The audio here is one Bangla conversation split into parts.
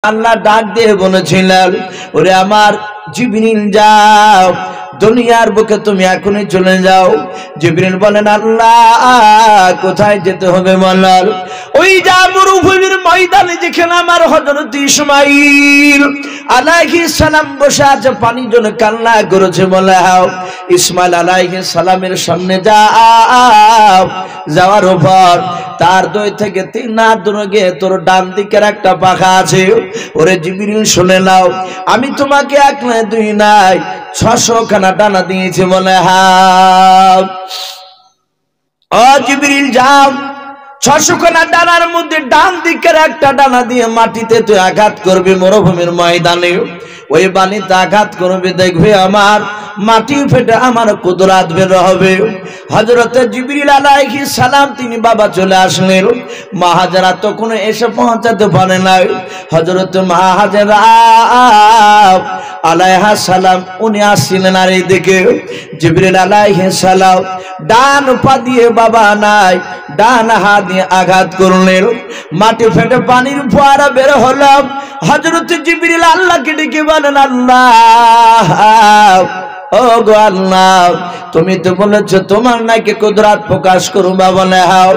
আল্লাহ ডাক দিয়ে বলেছিলেন, ওরে আমার জিবরিল যাও, দুনিয়ার বুকে তুমি এখনই চলে যাও। জিবরিল বলেন, আল্লাহ কোথায় যেতে হবে বলার? ওই যা মরুভূমির ময়দানে যেখানে আমার হযরত ইসমাঈল আলাইহিস সালাম বসে আছে, পানির জন্য কান্না করেছে, বলে হাও ইসমাঈল আলাইহিস সালামের সামনে যাও। যাওয়ার পর তার 2 থেকে 3 হাত দূরে গিয়ে তোর ডান দিকের একটা পাখা আছে, ওরে জিবরিল শুনে নাও, আমি তোমাকে 1 নয় 2 নয় 600 খানা ডানা দিয়েছি, বলে হ্যাঁ। ও জিবরিল যাও, 600 খানা ডানার মধ্যে ডান দিকের একটা ডানা দিয়ে মাটিতে তুই আঘাত করবি, মরুভূমির ময়দানে ওই বাণীতে আঘাত করবে, দেখবে আমার মাটি ফেটে আমার কুদরত বের হবে। হযরত জিবরিল আলাইহিস সালাম তিনি বাবা চলে আসলেন। মা হাজেরা তখন এসে পৌঁছাতে পারে নাই। হযরত মা হাজেরা আলাইহিস সালাম উনি আসছিলেন, আর এইদিকে জিবরিল আলাইহিস সালাম ডান পা দিয়ে বাবা নাই ডান হাত দিয়ে আঘাত করলেন, মাটি ফেটে পানির ফোয়ারা বের হলো। হযরত জিবরিল আল্লাহকে ডেকে বলেন, আল্লাহ ও গো আল্লাহ, তুমি তো বলেছো তোমার নাকি কুদরত প্রকাশ করবা, বলে হাও।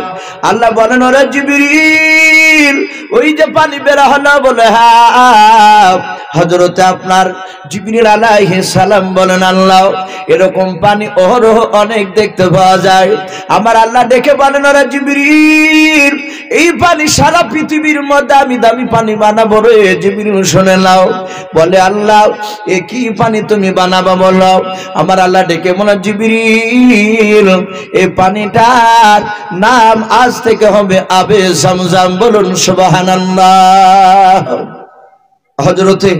আল্লাহ বলেন, ওরে জিবরিল ওই যে পানি বের হলো, বলে হ্যাঁ। হযরত আপনার জিবরিল আলাইহিস সালাম বলেন, আল্লাহ এরকম পানি অহরহ অনেক দেখতে পাওয়া যায়। আমার আল্লাহ দেখে বলেন, ওরে জিবরিল এই পানি সারা পৃথিবীর মধ্যে আমি দামি পানি বানাবো রে। জিবরিল শুনে নাও, বলে আল্লাহ এ কি পানি তুমি বানাবা বলো? আমার আল্লাহ ডেকে বলে, জিবরিল এই পানিটার নাম আজ থেকে হবে আবে জামজাম, বলুন সুবহানাল্লাহ। হযরতে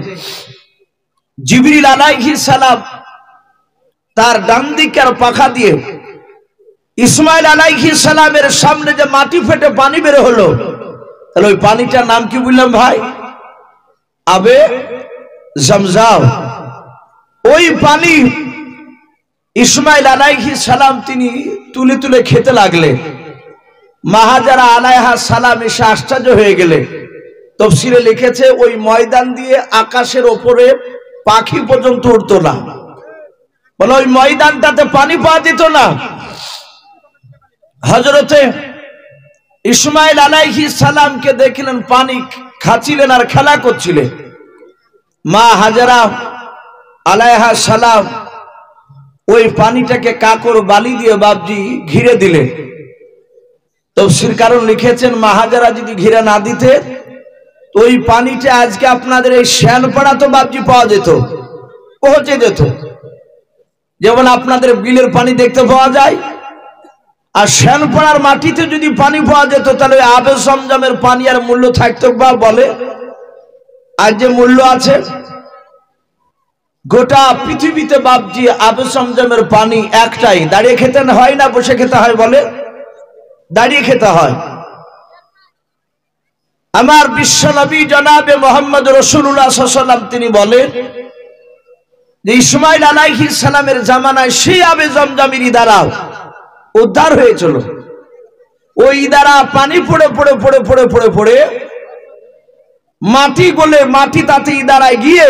জিবরিল আলাইহিস সালাম তার ডান দিকের পাখা দিয়ে ইসমাঈল আলাইহিস সালামের সামনে যে মাটি ফেটে পানি বের হলো, তাহলে ওই পানিটার নাম কি বললাম ভাই? আবে জামজাম। ওই পানি ইসমাঈল আলাইহিস সালাম তিনি তুলে তুলে খেতে লাগলেন। মা হাজেরা আলাইহা সালাম এসে আশ্চর্য হয়ে গেলেন। তাফসীরে লিখেছে ওই ময়দান দিয়ে আকাশের ওপরে পাখি পর্যন্ত উড়তো না, বলে ওই ময়দানটাতে পানি পাওয়া যেত না। হযরতে ইসমাঈল আলাইহিস সালামকে দেখলেন পানি খাচ্ছিলেন আর খেলা করছিলেন। মা হাজেরা আলাইহা সালাম ওই পানিটাকে কাকর বালি দিয়ে বাপজি ঘিরে দিলেন। তাফসীর কারণ লিখেছেন, মা হাজেরা যদি ঘিরে না দিতে ওই পানিটা আজকে আপনাদের এই শ্যানপাড়া তো বাপজি পাওয়া যেত, পৌঁছে যেত। যেমন আপনাদের বিলের পানি দেখতে পাওয়া যায়, আর শ্যানপাড়ার মাটিতে যদি পানি পাওয়া যেত, তাহলে আবে জমজমের পানি আর মূল্য থাকতো বা বলে? আজ যে মূল্য আছে, গোটা পৃথিবীতে বাপজি আবে জমজমের পানি একটাই। দাঁড়িয়ে খেতে হয় না বসে খেতে হয় বলে? দাঁড়িয়ে খেতে হয়। আমার বিশ্বনবী জনাবে মুহাম্মদ রাসূলুল্লাহ সাল্লাল্লাহু আলাইহি ওয়াসাল্লাম তিনি বলেন যে ইসমাঈল আলাইহিস সালামের জামানায় সেই আবে জমজমের ইদারা উদ্ধার হয়েছিল। ওই ইদারা পানি পড়ে পড়ে পড়ে পড়ে পড়ে পড়ে মাটি গলে মাটি তাতে ইদারায় গিয়ে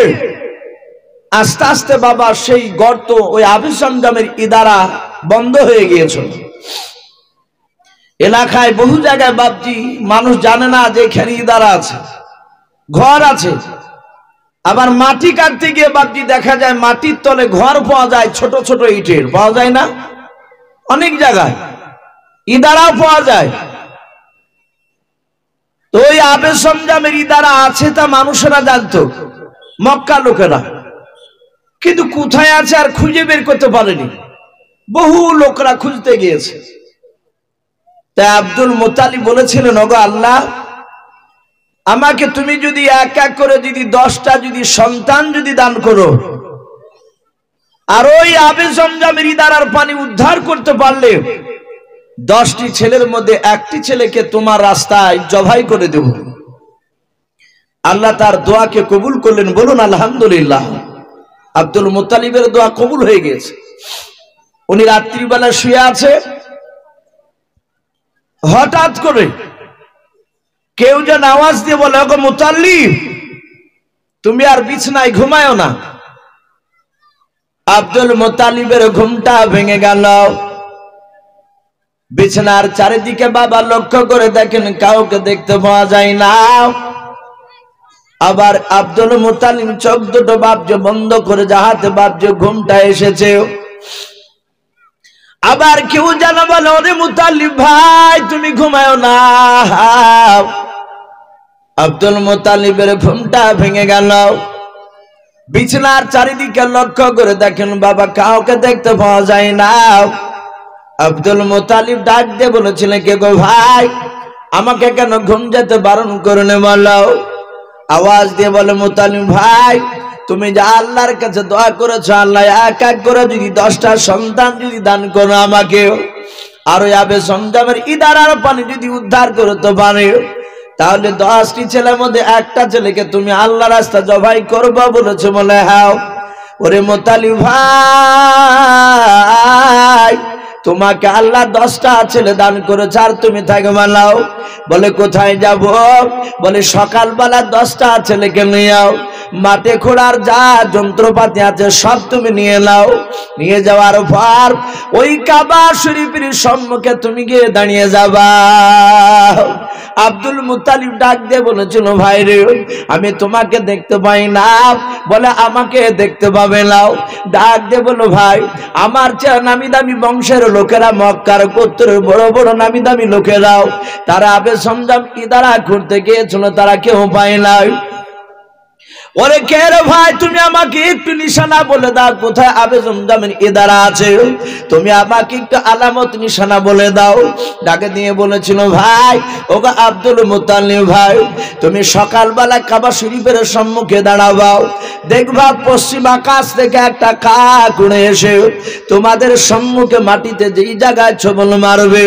আস্তে আস্তে বাবা সেই গর্ত ওই আবে জমজমের ইদারা বন্ধ হয়ে গিয়েছিল। এলাকায় বহু জায়গায় বাপজি মানুষ জানে না যে এখানে ইদারা আছে, ঘর আছে। আবার মাটি কাটতে গিয়ে বাপজি দেখা যায় মাটির তলে ঘর পাওয়া যায়, ছোট ছোট ইটের, পাওয়া যায় না? অনেক জায়গায় ইদারাও পাওয়া যায়। তো ওই আবে জমজমের ইদারা আছে তা মানুষেরা জানতো, মক্কা লোকেরা, কিন্তু কোথায় আছে আর খুঁজে বের করতে পারেনি। বহু লোকরা খুঁজতে গিয়েছে। তাই আব্দুল মুত্তালিব বলেছিলেন, ওগো আল্লাহ আমাকে তুমি যদি এক এক করে যদি 10টা যদি সন্তান যদি দান করো, আর ওই আবে জমজমের ইদারার পানি উদ্ধার করতে পারলে 10টি ছেলের মধ্যে একটি ছেলেকে তোমার রাস্তায় জবাই করে দেব। আল্লাহ তার দোয়াকে কবুল করলেন, বলুন আলহামদুলিল্লাহ। আব্দুল মুত্তালিবের দোয়া কবুল হয়ে গেছে। উনি রাত্রিবেলা শুয়ে আছে, হঠাৎ করে কেউ যেন আওয়াজ দিয়ে বলে, ওগো মুত্তালিব তুমি আর বিছানায় ঘুমায়ও না। আব্দুল মুত্তালিবের ঘুমটা ভেঙে গেল। বিছানার চারিদিকে বাবা লক্ষ্য করে দেখেন কাউকে দেখতে পাওয়া যায় না। আবার আব্দুল মুত্তালিব চোখ দুটো বাপজে বন্ধ করে যাহাতে বাপজে ঘুমটা এসেছে। আবার কেউ যেন বলে, ওরে মুত্তালিব ভাই তুমি ঘুমায়ও না। আব্দুল মুত্তালিবের ঘুমটা ভেঙে গেল। বিছানার চারিদিকে লক্ষ্য করে দেখেন বাবা কাউকে দেখতে পাওয়া যায় না। আব্দুল মুত্তালিব ডাক দিয়ে বলেছিলেন, কে গো ভাই, আমাকে কেন ঘুম যেতে বারণ করলে বলো? আওয়াজ দিয়ে বলে, মুত্তালিব ভাই তুমি যা আল্লাহর কাছে দোয়া করেছো, আল্লাহ এক এক করে যদি 10টা সন্তান যদি দান করো আমাকে, আর ওই আবে সন্তানের ইদারার পানি যদি উদ্ধার করতে পারে, তাহলে 10টি ছেলের মধ্যে একটা ছেলেকে তুমি আল্লাহর রাস্তায় জবাই করবা বলেছো। বলে হ্যাঁ। ওরে মুত্তালিব ভাই তোমাকে আল্লাহ 10টা ছেলে দান করেছে, আর তুমি থাকবে মালাও। বলে কোথায় যাব? বলে সকালবেলা 10টা ছেলেকে নিয়ে যাও, মাঠে খোঁড়ার যা যন্ত্রপাতি আছে সব তুমি নিয়ে নাও। নিয়ে যাওয়ার পর ওই কাবা শরীফের সম্মুখে তুমি গিয়ে দাঁড়িয়ে যাবা। আব্দুল মুত্তালিব ডাক দিয়ে বলেছিল, ভাই রে আমি তোমাকে দেখতে পাই না। বলে আমাকে দেখতে পাবে নাও। ডাক দিয়ে বলো, ভাই আমার চেয়ে নামি দামি বংশের লোকেরা, মক্কার গোত্রের বড় বড় নামি দামি লোকেরাও তারা আবে সমজাম ইদারা ঘুরতে গিয়েছিল, তারা কেউ পায় নাই। ওরে কে রে ভাই, তুমি আমাকে একটু নিশানা বলে দাও কোথায় আবে জমজমের ইদারা আছে, তুমি আমাকে একটু আলামত নিশানা বলে দাও। ডাকে দিয়ে বলেছিল, ভাই ওগো আব্দুল মুত্তালিব ভাই তুমি সকালবেলা কাবা শরীফের সম্মুখে দাঁড়াও, দেখবা পশ্চিম আকাশ থেকে একটা কাক উড়ে এসে তোমাদের সম্মুখে মাটিতে যেই জায়গায় ছবল মারবে,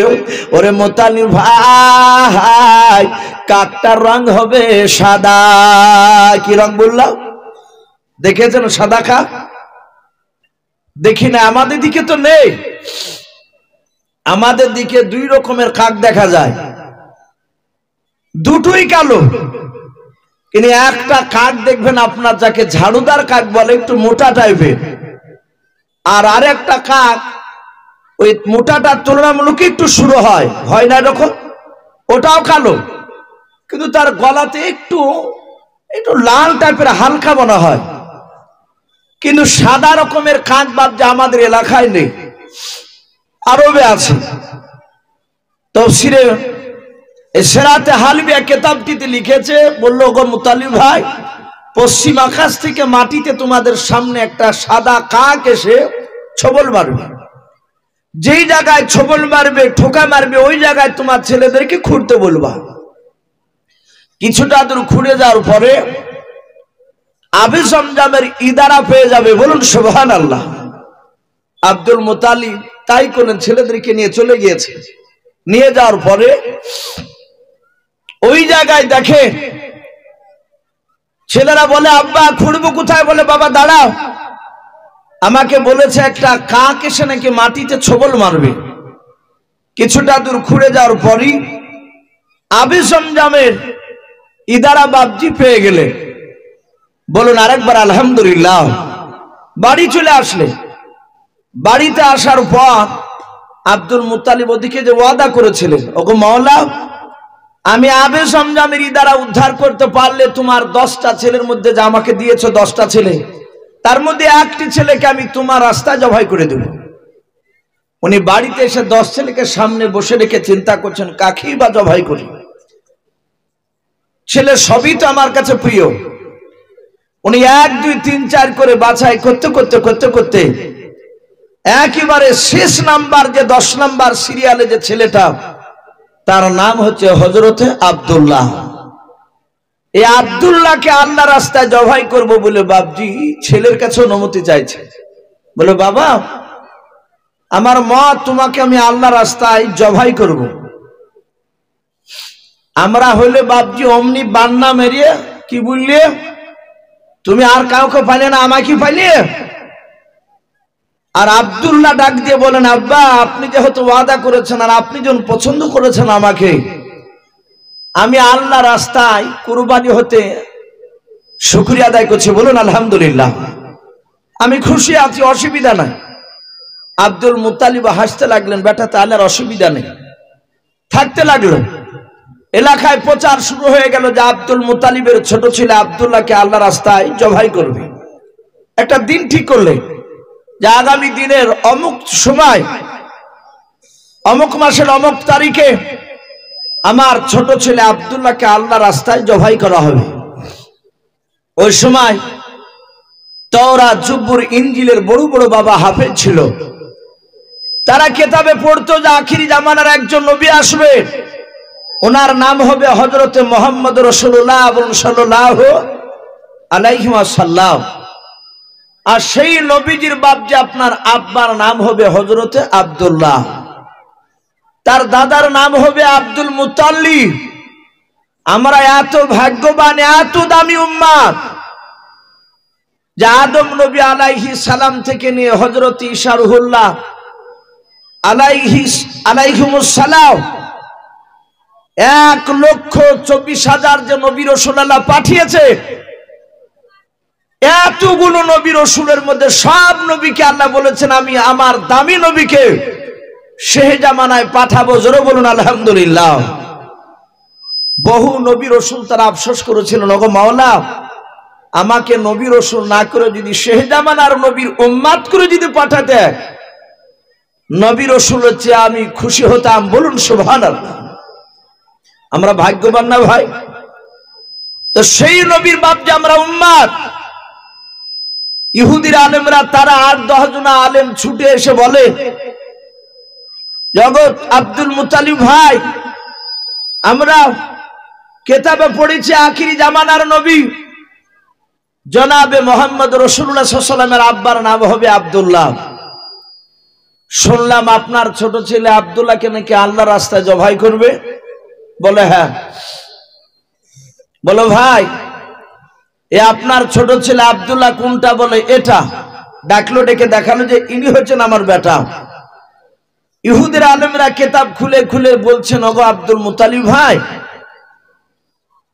ওরে মুত্তালিব ভাই কাকটার রং হবে সাদা। কি রং বললাম? দেখেছেন সাদা কাক? দেখি না, আমাদের দিকে তো নেই। আমাদের দিকে 2 রকমের কাক দেখা যায়, দুটোই কালো। কিন্তু একটা কাক দেখবেন আপনার যাকে ঝাড়ুদার কাক বলে, একটু মোটা টাইপের, আর আরেকটা কাক ওই মোটাটার তুলনামূলক একটু শুরু হয় না এরকম, ওটাও কালো, কিন্তু তার গলাতে একটু একটু লাল টাইপের হালকা মনে হয়। কিন্তু সাদা রকমের কাক বাপ আমাদের এলাকায় নেই, আরবে আছে। তাফসীরে সেরাতে হালবিয়া কিতাবটিতে লিখেছে, বলল গো মুত্তালিব ভাই পশ্চিম আকাশ থেকে মাটিতে তোমাদের সামনে একটা সাদা কাক এসে ছবল মারবে, যেই জায়গায় ছবল মারবে ঠোকা মারবে ওই জায়গায় তোমার ছেলেদেরকে খুঁড়তে বলবা। কিছুটা দূর খুঁড়ে যাওয়ার পরে আবে জমজমের ইদারা পেয়ে যাবে, বলুন সুবহানাল্লাহ। আব্দুল মুত্তালিব তাই করলেন, ছেলেদেরকে নিয়ে চলে গিয়েছে। নিয়ে যাওয়ার পরে ওই জায়গায় দেখে ছেলেরা বলে, আব্বা খুঁড়বো কোথায়? বলে বাবা দাঁড়াও, আমাকে বলেছে একটা কাক এসে নাকি মাটিতে ছবল মারবে। কিছুটা দূর খুঁড়ে যাওয়ার পরই আবে জমজমের ইদারা বাপজি পেয়ে গেলে, বলুন আরেকবার আলহামদুলিল্লাহ। বাড়ি চলে আসলে, বাড়িতে আসার পর আব্দুল মুত্তালিব ওদিকে যে ওয়াদা করেছিলেন, ওগো মাওলা আমি আবে জমজমের ইদারা উদ্ধার করতে পারলে তোমার 10টা ছেলের মধ্যে যা আমাকে দিয়েছো 10টা ছেলে, তার মধ্যে একটি ছেলেকে আমি তোমার রাস্তায় জবাই করে দেব। উনি বাড়িতে এসে 10 ছেলেকে সামনে বসে রেখে চিন্তা করছেন কাকেই বা জবাই করি, ছেলে সবই তো আমার কাছে প্রিয়। উনি 1 2 3 4 করে বাছাই করতে করতে করতে করতে একেবারে শেষ নাম্বার যে 10 নাম্বার সিরিয়ালে যে ছেলেটা, তার নাম হচ্ছে হযরতে আব্দুল্লাহ। এই আব্দুল্লাহকে আল্লাহ রাস্তায় জবাই করব বলে বাপজি ছেলের কাছে অনুমতি চাইছে। বলে বাবা আমার মা তোমাকে আমি আল্লাহ রাস্তায় জবাই করব। আমরা হইলে বাপজি অমনি বান্না মেরিয়ে কি বললে, তুমি আর কাউকে পাইলে না, আমাকে পাইলে। আর আব্দুল্লাহ ডাক দিয়ে বলেন, আব্বা আপনি যেহেতু ওয়াদা করেছেন আর আপনি যখন পছন্দ করেছেন আমাকে, আমি আল্লাহ রাস্তায় কুরবানি হতে শুকরিয়া আদায় করছি, বলুন আলহামদুলিল্লাহ। আমি খুশি আছি, অসুবিধা নাই। আব্দুল মুত্তালিব হাসতে লাগলেন, বেটা তাহলে আর অসুবিধা নেই, থাকতে লাগলো। এলাকায় প্রচার শুরু হয়ে গেল যে আব্দুল মুত্তালিবের ছোট ছেলে আব্দুল্লাহকে আল্লাহ রাস্তায় জবাই করবে। একটা দিন ঠিক করলে যে আগামী দিনের অমুক সময়, অমুক মাসের অমুক তারিখে আমার ছোট ছেলে আব্দুল্লাহকে আল্লাহ রাস্তায় জবাই করা হবে। ওই সময় তাওরাত, জুব্বুর, ইনজিলের বড় বড় বাবা হাফেজ ছিল। তারা কেতাবে পড়তো যে আখিরি জামানার একজন নবী আসবে, ওনার নাম হবে হযরতে মুহাম্মদ রাসূলুল্লাহ সাল্লাল্লাহু আলাইহি ওয়াসাল্লাম। আর সেই নবীজির বাপ যে আপনার আব্বার নাম হবে হযরতে আব্দুল্লাহ, তার দাদার নাম হবে আব্দুল মুত্তালিব। আমরা এত ভাগ্যবান, এত দামি উম্মত যে আদম নবী আলাইহিস সালাম থেকে নিয়ে হযরত ঈসা রুহুল্লাহ আলাইহিমুস সালাম 1,24,000 যে নবী রাসূল আল্লাহ পাঠিয়েছে, এতগুলো নবী রাসূলের মধ্যে সব নবীকে আল্লাহ বলেছেন আমি আমার দামি নবীকে শেষ জামানায় পাঠাবো। জোরে বলুন আলহামদুলিল্লাহ। বহু নবী রাসূল তারা আফসোস করেছিলেন, ওগো মাওলা, আমাকে নবী রাসূল না করে যদি শেষ জামানার নবীর উম্মত করে যদি পাঠাতে, নবী রাসূলের চেয়ে আমি খুশি হতাম। বলুন সুবহানাল্লাহ। আমরা ভাগ্যবান না ভাই? তো সেই নবীর বাপ যে আমরা উম্মত, ইহুদির আলেমরা তারা 8-10 জন আলেম ছুটে এসে বলে, জগৎ আব্দুল মুত্তালিব ভাই, আমরা কেতাবে পড়েছি আখিরি জামানার নবী জনাবে মুহাম্মদ রাসূলুল্লাহ সাল্লাল্লাহু আলাইহি ওয়াসাল্লামের আব্বার নাম হবে আব্দুল্লাহ। শুনলাম আপনার ছোট ছেলে আব্দুল্লাহকে নাকি আল্লাহর রাস্তায় জবাই করবে। বলে হ্যাঁ। বলো ভাই, এ আপনার ছোট ছেলে আব্দুল্লাহ কোনটা? বলে এটা। ডাকলো, ডেকে দেখালো যে ইনি হচ্ছেন আমার বেটা। ইহুদির আলেমরা কিতাব খুলে খুলে বলছেন, ওগো আব্দুল মুত্তালিব ভাই,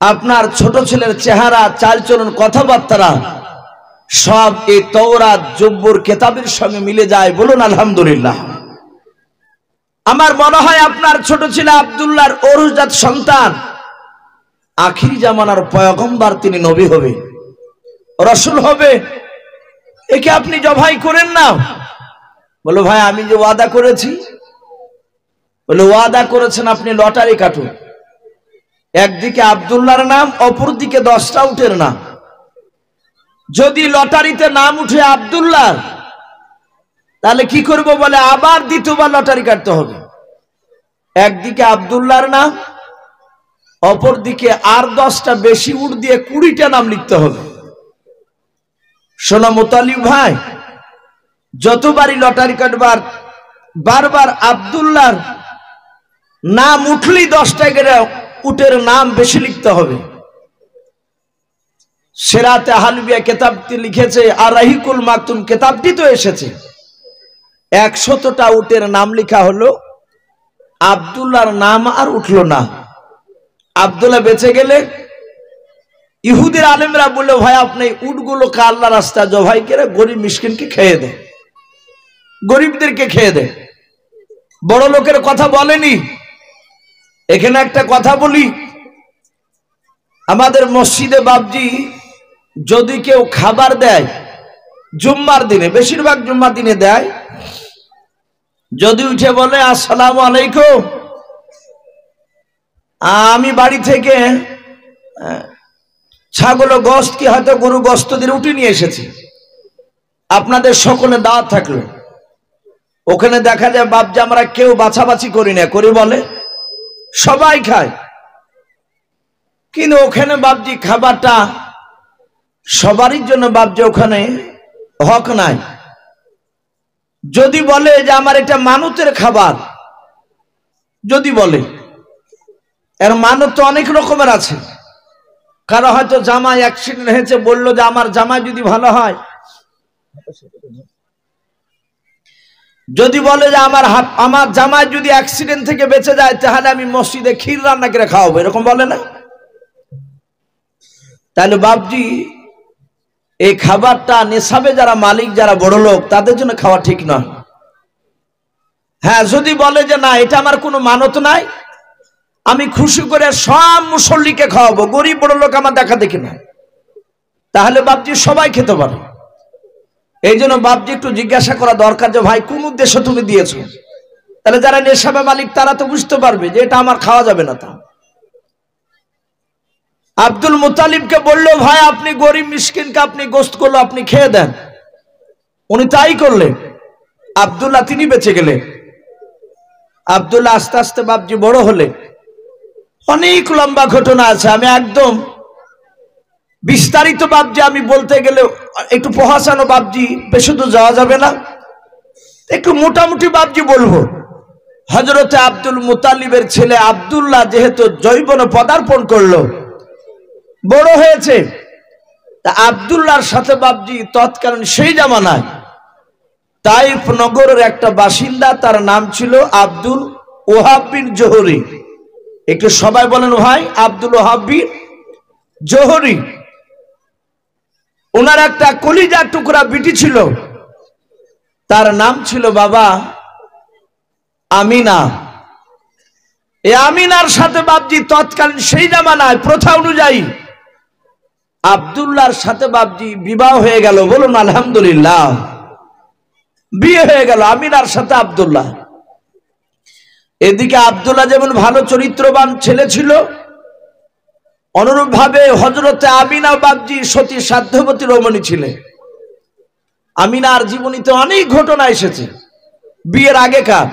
আপনার ছোট ছেলের চেহারা, চালচলন, কথাবার্তা সব এই তাওরাত, জুব্বুর কিতাবের সঙ্গে মিলে যায়। বলুন আলহামদুলিল্লাহ। আমার মনে হয় আপনার ছোট ছেলে আব্দুল্লাহর ওরসজাত সন্তান আখিরি জামানার পয়গম্বর, তিনি নবী হবে, রাসূল হবে। একে আপনি জবাই করেন না। বলো ভাই, আমি যে ওয়াদা করেছি। বলে ওয়াদা করেছেন আপনি লটারি কাটুন, একদিকে আব্দুল্লাহর নাম, অপর দিকে 10টা উটের নাম। যদি লটারিতে নাম উঠে আব্দুল্লাহ, তাহলে কি করব? বলে আবার দ্বিতীয়বার লটারি কাটতে হবে। একদিকে আব্দুল্লাহর নাম, অপর দিকে আর 10টা বেশি উট দিয়ে 20টা নাম লিখতে হবে। শোনো মুত্তালিব ভাই, যতবারই লটারি কাটবার বারবার আব্দুল্লাহর নাম উঠলেই 10টা করে উটের নাম বেশি লিখতে হবে। সেরাতে হালবিয়া কিতাবটি লিখেছে, আর রাহিকুল মাকতুম কিতাবটি তো এসেছে, 100টা উটের নাম লেখা হলো, আব্দুল্লাহর নাম আর উঠলো না। আব্দুল্লাহ বেঁচে গেলে ইহুদির আলেমরা বলল, ভাই আপনি উটগুলোকে আল্লাহ রাস্তায় জবাই করে গরিব মিসকিনকে খেয়ে দেন, গরিবদেরকে খেয়ে দেন। বড় লোকের কথা বলেনি। এখানে একটা কথা বলি, আমাদের মসজিদে বাবজি যদি কেউ খাবার দেয় জুম্মার দিনে, বেশিরভাগ জুম্মার দিনে দেয়, যদি উঠে বলে আসসালামু আলাইকুম, আমি বাড়ি থেকে ছাগল গোশত কি হয়তো গরু গোশত দিয়ে উঠে নিয়ে এসেছি, আপনাদের সকলে দাওয়াত থাকলো। ওখানে দেখা যায় বাবজি আমরা কেউ বাছাবাছি করি না, করি বলে সবাই খায়। কিন্তু ওখানে বাবজি খাবারটা সবারই জন্য বাবজি ওখানে হক নাই। যদি বলে যে আমার এটা মানতের খাবার, যদি বলে, এর মানত তো অনেক রকমের আছে। কারো হয়তো জামাই অ্যাক্সিডেন্ট হয়েছে, বললো যে আমার জামাই যদি ভালো হয়, যদি বলে যে আমার জামাই যদি অ্যাক্সিডেন্ট থেকে বেঁচে যায়, তাহলে আমি মসজিদে ক্ষীর রান্না করে খাওয়াবো, এরকম বলে না? তাহলে বাবজি এই খাবারটা নেশাবে যারা মালিক, যারা বড় লোক, তাদের জন্য খাওয়া ঠিক নয়। হ্যাঁ, যদি বলে যে না এটা আমার কোনো মানত নাই, আমি খুশি করে সব মুসল্লিকে খাওয়াবো, গরিব বড় লোক আমার দেখা দেখি না, তাহলে বাপজি সবাই খেতে পারে। এই জন্য বাপজি একটু জিজ্ঞাসা করা দরকার যে ভাই কোন উদ্দেশ্যে তুমি দিয়েছো। তাহলে যারা নেশাবে মালিক তারা তো বুঝতে পারবে যে এটা আমার খাওয়া যাবে না। তা আব্দুল মুতালিবকে বললো ভাই আপনি গরিব মিসকিনকে আপনি গোশত করলো, আপনি খেয়ে দেন। উনি তাই করলেন। আব্দুল্লাহ তিনি বেঁচে গেলেন। আব্দুল্লাহ আস্তে আস্তে বাপজি বড় হলে, অনেক লম্বা ঘটনা আছে, আমি একদম বিস্তারিত বাপজি আমি বলতে গেলে একটু প্রহাসানো বাপজি বেশি তো যাওয়া যাবে না, একটু মোটামুটি বাপজি বলবো। হযরতে আব্দুল মুতালিবের ছেলে আব্দুল্লাহ যেহেতু যৌবনে পদার্পণ করলো, বড় হয়েছে, তা আব্দুল্লাহর সাথে বাপজি তৎকালীন সেই জামানায় তাইফ নগরের একটা বাসিন্দা, তার নাম ছিল আব্দুল ওহাব বিন জোহরি। একটু সবাই বলেন ভাই, আব্দুল ওহাব বিন জোহরি। ওনার একটা কলিজার টুকরা বিটি ছিল, তার নাম ছিল বাবা আমিনা। এই আমিনার সাথে বাপজি তৎকালীন সেই জামানায় প্রথা অনুযায়ী আব্দুল্লাহর সাথে বাপজি বিবাহ হয়ে গেল। বলুন আলহামদুলিল্লাহ, বিয়ে হয়ে গেল আমিনার সাথে আব্দুল্লাহ। এদিকে আব্দুল্লাহ যেমন ভালো চরিত্রবান ছেলে ছিল, অনুরূপ ভাবে হযরতে আমিনা বাপজি সতী সাধ্যবতী রমণী ছিলেন। আমিনার জীবনীতে অনেক ঘটনা এসেছে বিয়ের আগেকার।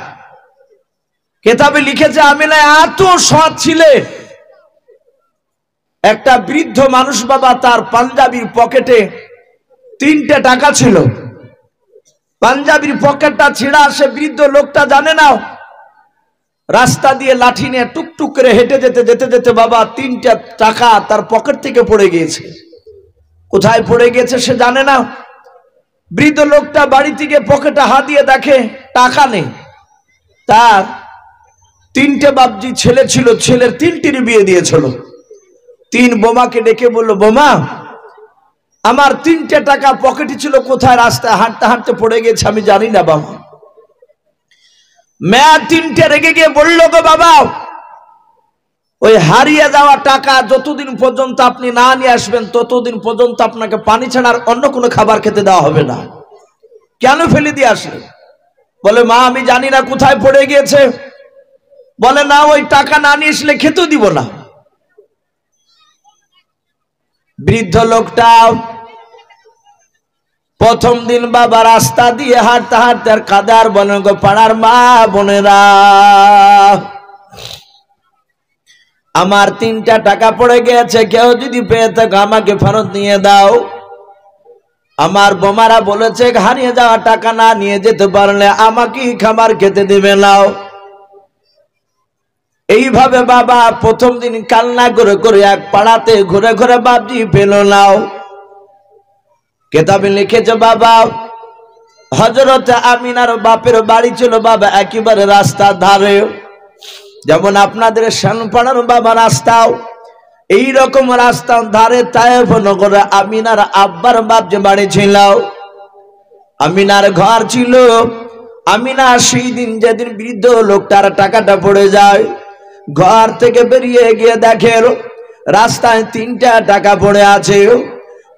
কেতাবে লিখেছে আমিনা এত সৎ ছিলেন, একটা বৃদ্ধ মানুষ বাবা তার পাঞ্জাবির পকেটে 3টে টাকা ছিল, পাঞ্জাবির পকেটটা ছিঁড়া, সে বৃদ্ধ লোকটা জানে না, রাস্তা দিয়ে লাঠি নিয়ে টুকটুক করে হেঁটে যেতে যেতে যেতে বাবা 3টা টাকা তার পকেট থেকে পড়ে গিয়েছে। কোথায় পড়ে গিয়েছে সে জানে না। বৃদ্ধ লোকটা বাড়ি থেকে পকেটে হাত দিয়ে দেখে টাকা নেই। তার 3টে বাপজি ছেলে ছিল, ছেলের 3টির বিয়ে দিয়েছিল। 3 বোমাকে ডেকে বলল, বোমা আমার 3টে টাকা পকেটে ছিল, কোথায়? রাস্তায় হাঁটতে হাঁটতে পড়ে গেছে, আমি জানি না বাবা। মেয়া 3টে রেগে গিয়ে বলল, গো বাবা ওই হারিয়ে যাওয়া টাকা যতদিন পর্যন্ত আপনি না নিয়ে আসবেন ততদিন পর্যন্ত আপনাকে পানি ছাড়া আর অন্য কোনো খাবার খেতে দেওয়া হবে না। কেন ফেলে দিয়ে আসলেন? বলে মা আমি জানি না কোথায় পড়ে গিয়েছে। বলে না ওই টাকা না নিয়ে আসলে খেতেও দিব না। বৃদ্ধ লোকটা প্রথম দিন বাবা রাস্তা দিয়ে হাঁটতে হাঁটতে আর কাদার বলেন, গো পাড়ার মা বোনেরা, আমার 3টা টাকা পড়ে গেছে, কেউ যদি পেয়ে থাকো আমাকে ফেরত নিয়ে দাও। আমার বোমারা বলেছে হারিয়ে যাওয়া টাকা না নিয়ে যেতে পারলে আমাকে খাবার খেতে দেবে নাও। এইভাবে বাবা প্রথম দিন কান্না করে করে এক পাড়াতে ঘুরে ঘুরে বাপজি পেল নাও। কেতাবে লিখেছে বাবা হযরতে আমিনার বাপের বাড়ি ছিল বাবা একেবারে রাস্তার ধারে, যেমন আপনাদের শানপাড়ার বাবা রাস্তাও এইরকম রাস্তার ধারে তায়েফ নগরে আমিনার আব্বার বাপ যে বাড়ি ছিল, আমিনার ঘর ছিল। আমিনা সেই দিন যেদিন বৃদ্ধ লোকটার টাকাটা পড়ে যায়, ঘর থেকে বেরিয়ে গিয়ে দেখে রাস্তায় 3টা টাকা পড়ে আছে।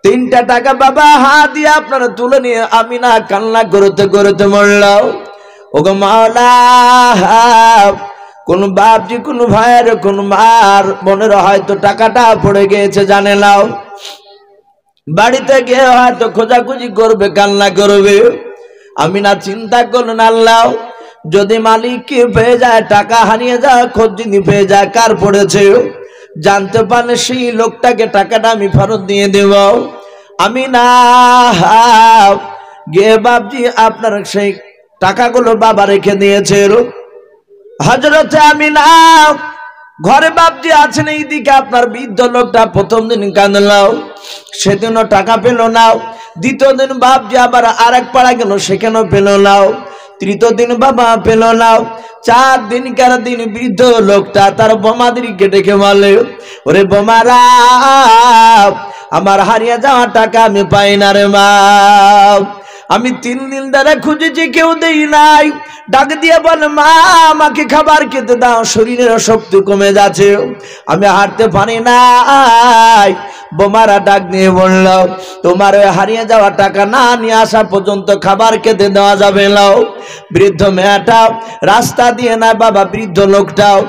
3টা টাকা বাবা হাত দিয়ে আপনারা তুলে নিয়ে আমিনা কান্না করতে করতে মরল। ওগো মাওলা, কোন বাপজি কোন ভাইয়ের কোন মার বোনের হয়তো টাকাটা পড়ে গিয়েছে জানে নাও, বাড়িতে গিয়ে হয়তো খোঁজাখুঁজি করবে, কান্না করবে। আমিনা চিন্তা করলেন আল্লাহ যদি মালিক পেয়ে যায়, টাকা হারিয়ে যায়, খোঁজ যদি পেয়ে যায় কার পড়েছে, জানতে পারলে সেই লোকটাকে টাকাটা আমি ফেরত দিয়ে দেব। আমিনা গিয়ে বাপজি আপনার সেই টাকাগুলো বাবা রেখে দিয়েছে। হযরতে আমিনা ঘরে বাপজি আছেন, এইদিকে আপনার বৃদ্ধ লোকটা প্রথম দিন কাঁদলাও, সেদিনও টাকা পেল না। দ্বিতীয় দিন বাপজি আবার আরেক পাড়া গেল, সেখানেও পেল না। তৃতীয় দিন বাবা পেল না। 4 দিনকার দিন বৃদ্ধ লোকটা তার বোমাদেরকে ডেকে বলে, ওরে বোমারা আমার হারিয়ে যাওয়া টাকা আমি পাই না রে মা। আমি 3 দিন ধরে খুঁজেছি, কেউ দেই নাই। ডাক দিয়ে বলে, মা আমাকে খাবার খেতে দাও, শরীরের শক্তি কমে যাচ্ছে, আমি হাঁটতে পারি না। বোমারা ডাক দিয়ে বলল, তোমার ওই হারিয়ে যাওয়া টাকা না নিয়ে আসা পর্যন্ত খাবার খেতে দেওয়া যাবে না। বৃদ্ধ মেয়েটা রাস্তা দিয়ে না বাবা, বৃদ্ধ লোকটাও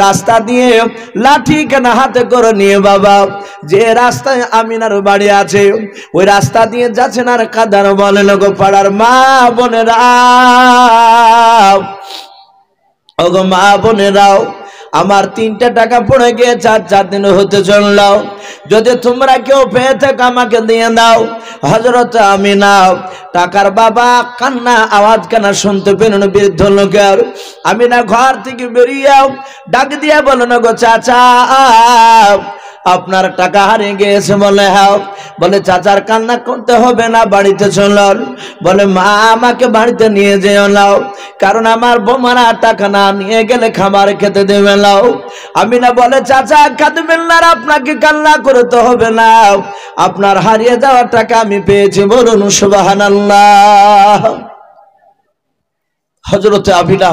রাস্তা দিয়ে লাঠি কেনা হাতে করে নিয়ে বাবা, যে রাস্তায় আমিনার বাড়ি আছে ওই রাস্তা দিয়ে যাচ্ছেন। আর কাদার বলেন, গো পাড়ার মা বোনেরা, ওগো মা বোনেরাও, আমার 3টা টাকা পড়ে গিয়ে 4 দিন হতে চলল, যদি তোমরা কেউ পেয়ে থাকো আমাকে দিয়ে দাও। হযরত আমিনা টাকার বাবা কান্না আওয়াজ কান্না শুনতে পেলেন বৃদ্ধ লোকের। আমিনা ঘর থেকে বেরিয়ে ডাক দিয়ে বলেন, গো চাচা আপনার টাকা হারিয়ে গিয়েছে। বলে হ্যাঁ। বলে চাচার কান্না করতে হবে না, বাড়িতে চলুন। বলে মা আমাকে বাড়িতে নিয়ে যেও নাও, কারণ আমার বোমারা টাকা না নিয়ে গেলে খাবার খেতে দেবে নাও। আমিনা বলে, চাচা কাঁদবেন না, আপনাকে কান্না করতে হবে না, আপনার হারিয়ে যাওয়া টাকা আমি পেয়েছি, বলুন সুবহানাল্লাহ। হযরতে আমিনা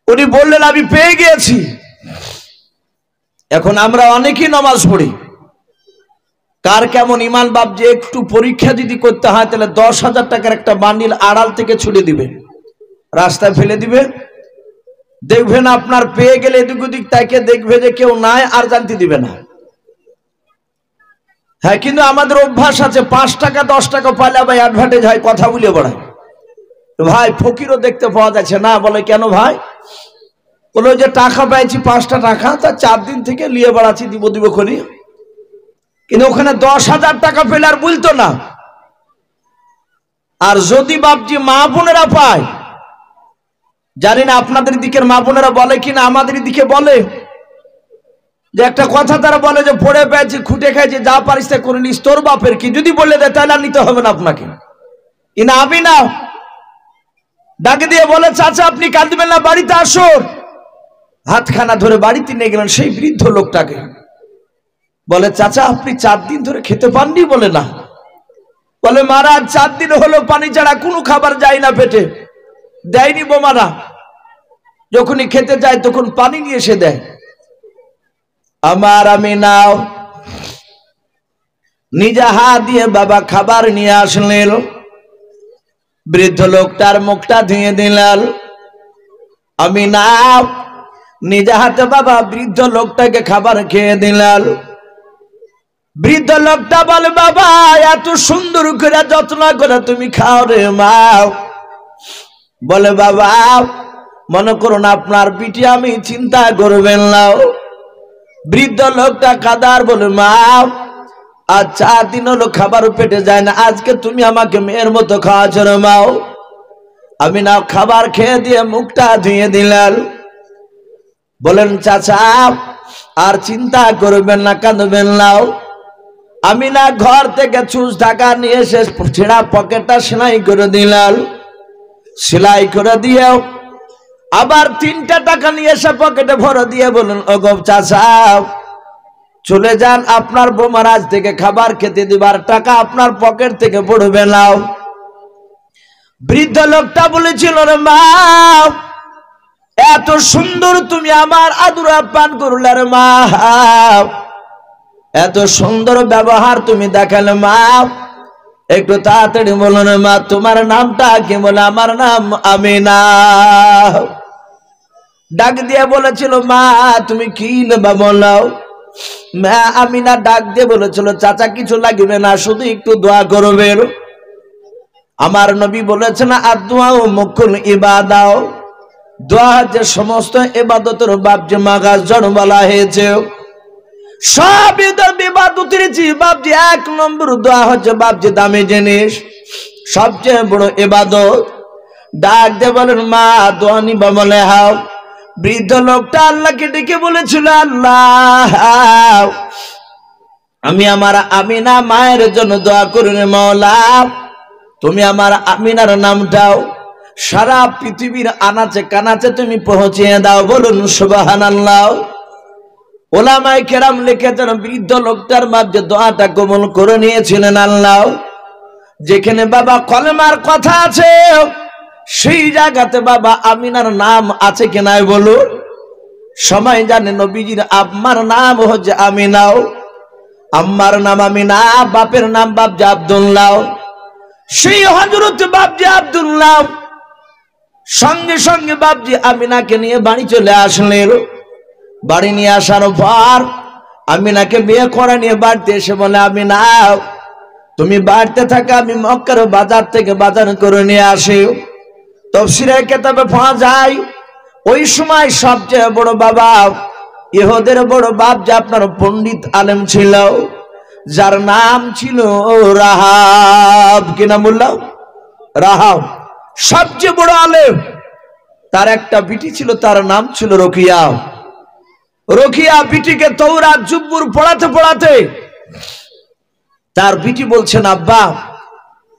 উনি বললেন, আমি পেয়ে গিয়েছি। এখন আমরা অনেকেই নামাজ পড়ি, কার কেমন ইমান বাপ, যে একটু পরীক্ষা যদি করতে হয় তাহলে 10,000 টাকার একটা বান্ডিল আড়াল থেকে ছুড়ে দিবে, রাস্তায় ফেলে দিবে। দেখবেন আপনার পেয়ে গেলে এদিক ওদিক তাকে দেখবে যে কেউ নাই, আর জানতে দিবে না। হ্যাঁ, কিন্তু আমাদের অভ্যাস আছে 5 টাকা 10 টাকা পাইলে ভাই অ্যাডভান্টেজ হয়, কথা বলে বেড়ায়। ভাই ফকিরও দেখতে পাওয়া যাচ্ছে না। বলে কেন ভাই? বলে যে টাকা পাইছি 5টা টাকা, তা 4 দিন থেকে নিয়ে বেড়াচ্ছি, দিব করি। কিন্তু ওখানে 10,000 টাকা পেলে আর বলতো না। আর যদি বাপজি মা বোনেরা পায়, জানি না আপনাদের দিকের মা বোনেরা বলে কিনা, আমাদের দিকে বলে যে একটা কথা তারা বলে যে পড়ে পেয়েছি, খুঁটে খাইছি, যা পারিস তা করে নিস, তোর বাপের কি। যদি বলে দেয় তাহলে নিতে হবে না আপনাকে। ইনা আমি না ডাকে দিয়ে বলে, চাচা আপনি কাঁদবেন না, বাড়িতে আসুন। হাতখানা ধরে বাড়িতে নিয়ে গেলেন সেই বৃদ্ধ লোকটাকে। বলে, চাচা আপনি 4 দিন ধরে খেতে পাননি? বলে না। বলে, মহারাজ 4 দিন হলো পানি ছাড়া কোনো খাবার যায় না পেটে, দেয়নি বোমারা, যখনই খেতে যায় তখন পানি নিয়ে এসে দেয়। আমার আমিনা নিজে হাত দিয়ে বাবা খাবার নিয়ে আসলেন, বৃদ্ধ লোকটার মুখটা ধুয়ে দিলেন। আমিনা নিজে হাতে বাবা বৃদ্ধ লোকটাকে খাবার খেয়ে দিলেন। বৃদ্ধ লোকটা বলে, বাবা এত সুন্দর করে যত্ন করে তুমি খাও রে মা। বলে, বাবা মনে করুন আপনার পিঠে আমি চিন্তা করবেন না। বৃদ্ধ লোকটা কাদার বলে, মা আজ 4 দিন হলো খাবার পেটে যায় না, আজকে তুমি আমাকে মেয়ের মতো খাওয়াচ্ছ রে মা। আমি না খাবার খেয়ে দিয়ে মুখটা ধুয়ে দিলেন। বলেন, চাচা আর চিন্তা করবেন না, কাঁদবেন না। আমি না ঘর থেকে চুষ টাকা নিয়ে এসে ছেঁড়া পকেটটা সেলাই করে দিলেন। সেলাই করে দিয়ে আবার 3টা টাকা নিয়ে এসে পকেটে ভরে দিয়ে বলুন, ও গো চাচা চলে যান, আপনার বোমার আজ থেকে খাবার খেতে দিবার টাকা আপনার পকেট থেকে পড়বে না। বৃদ্ধ লোকটা বলেছিল, রে মা এত সুন্দর তুমি আমার আদর আপ্যায়ন করলে রে মা, এত সুন্দর ব্যবহার তুমি দেখালে মা, একটু তাড়াতাড়ি বলো না মা তোমার নামটা কি? বলে, আমার নাম আমিনা। ডাক দিয়ে বলেছিল, মা তুমি কি নেবা বলো? মা আমিনা ডাক দিয়ে বলেছিল, চাচা কিছু লাগবে না, শুধু একটু দোয়া করবেন। আমার নবী বলেছেন, আর দোয়া ও মুকুল ইবাদাও, দোয়া হচ্ছে সমস্ত ইবাদতের বাপ, যে মাগাজ জড় বলা হয়েছে। সব ইবাদতের বাপজি 1 নম্বর দোয়া হচ্ছে বাপজি দামি জিনিস, সবচেয়ে বড় ইবাদত। ডাক দিয়ে বলেন, মা দোয়া নিবা? বলে হাও। বৃদ্ধ লোকটা আল্লাহকে ডেকে বলেছিল, আল্লাহ আমি আমার আমিনা মায়ের জন্য দোয়া করি মওলা, তুমি আমার আমিনার নামটাও সারা পৃথিবীর আনাচে কানাচে তুমি পৌঁছিয়ে দাও, বলুন সুবহানাল্লাহ। ওলামায়ে কেরাম লিখেছেন বৃদ্ধ লোকটার মাঝে দোয়াটা কবুল করে নিয়েছিলেন আল্লাহ। যেখানে বাবা কলেমার কথা আছে সেই জায়গাতে বাবা আমিনার নাম আছে কিনা বলুন? সবাই জানে নবীজির আম্মার নাম হচ্ছে আমিনাও, আম্মার নাম আমিনা, বাপের নাম বাপজি আব্দুল্লাহ। সেই হযরত বাপজি আব্দুল্লাহ সঙ্গে সঙ্গে বাপজি আমিনাকে নিয়ে বাড়ি চলে আসলেন। বাড়ি নিয়ে আসার পর আমিনাকে বিয়ে করে নিয়ে বাড়িতে এসে বলে, আমিনা তুমি বাড়িতে থাকা, আমি মক্কার বাজার থেকে বাজার করে নিয়ে আসি। তাফসীরের কিতাবে পাওয়া যায় ওই সময় সবচেয়ে বড় বাবা ইহুদের বড় বাপ যে আপনার পণ্ডিত আলেম ছিল, যার নাম ছিল রাহাব। কি নাম বললাম? রাহাব। সবচেয়ে বড় আলেম। তার একটা বিটি ছিল, তার নাম ছিল রকিয়া। রকিয়া বিটিকে তাওরাত জুব্বুর পড়াতে পড়াতে তার বিটি বলছেন, আব্বা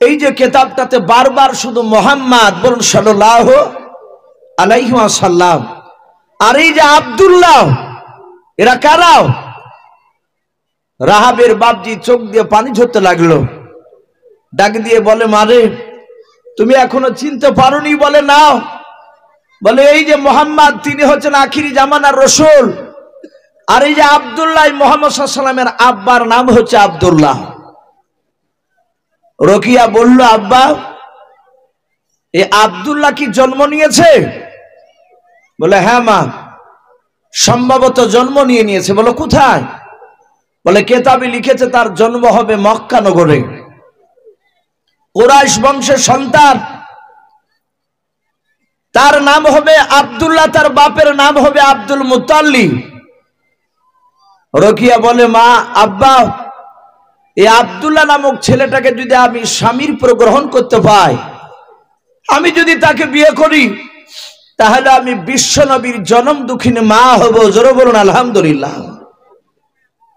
এই যে কিতাবটাতে বারবার শুধু মুহাম্মদ বলুন সাল্লাল্লাহু আলাইহি ওয়াসাল্লাম, আর এই যে আব্দুল্লাহ, এরা কারা? রাহাবের বাপজি চোখ দিয়ে পানি ঝরতে লাগলো। ডাক দিয়ে বলে, মারে তুমি এখনো চিনতে পারোনি? বলে না। বলে এই যে মুহাম্মদ তিনি হচ্ছেন আখিরি জামানার রাসূল, আর এই যে আব্দুল্লাহ মুহাম্মদ সাল্লাল্লাহু আলাইহি ওয়াসাল্লামের আব্বার নাম হচ্ছে আব্দুল্লাহ। রকিয়া বলল, আব্বা এই আব্দুল্লাহ কি জন্ম নিয়েছে? বলে হ্যাঁ মা, সম্ভবত জন্ম নিয়েছে। বলো কোথায়? বলে কিতাবে লিখেছে তার জন্ম হবে মক্কা নগরে। কুরাইশ বংশের সন্তান, তার নাম হবে আব্দুল্লাহ, তার বাপের নাম হবে আব্দুল মুত্তালিব। রকিয়া বলে, মা আব্বা এই আব্দুল্লাহ নামক ছেলেটাকে যদি আমি স্বামীর পর গ্রহণ করতে পাই, আমি যদি তাকে বিয়ে করি, তাহলে আমি বিশ্ব নবীর জনম দুঃখিনী মা হব। জোরে বলুন আলহামদুলিল্লাহ।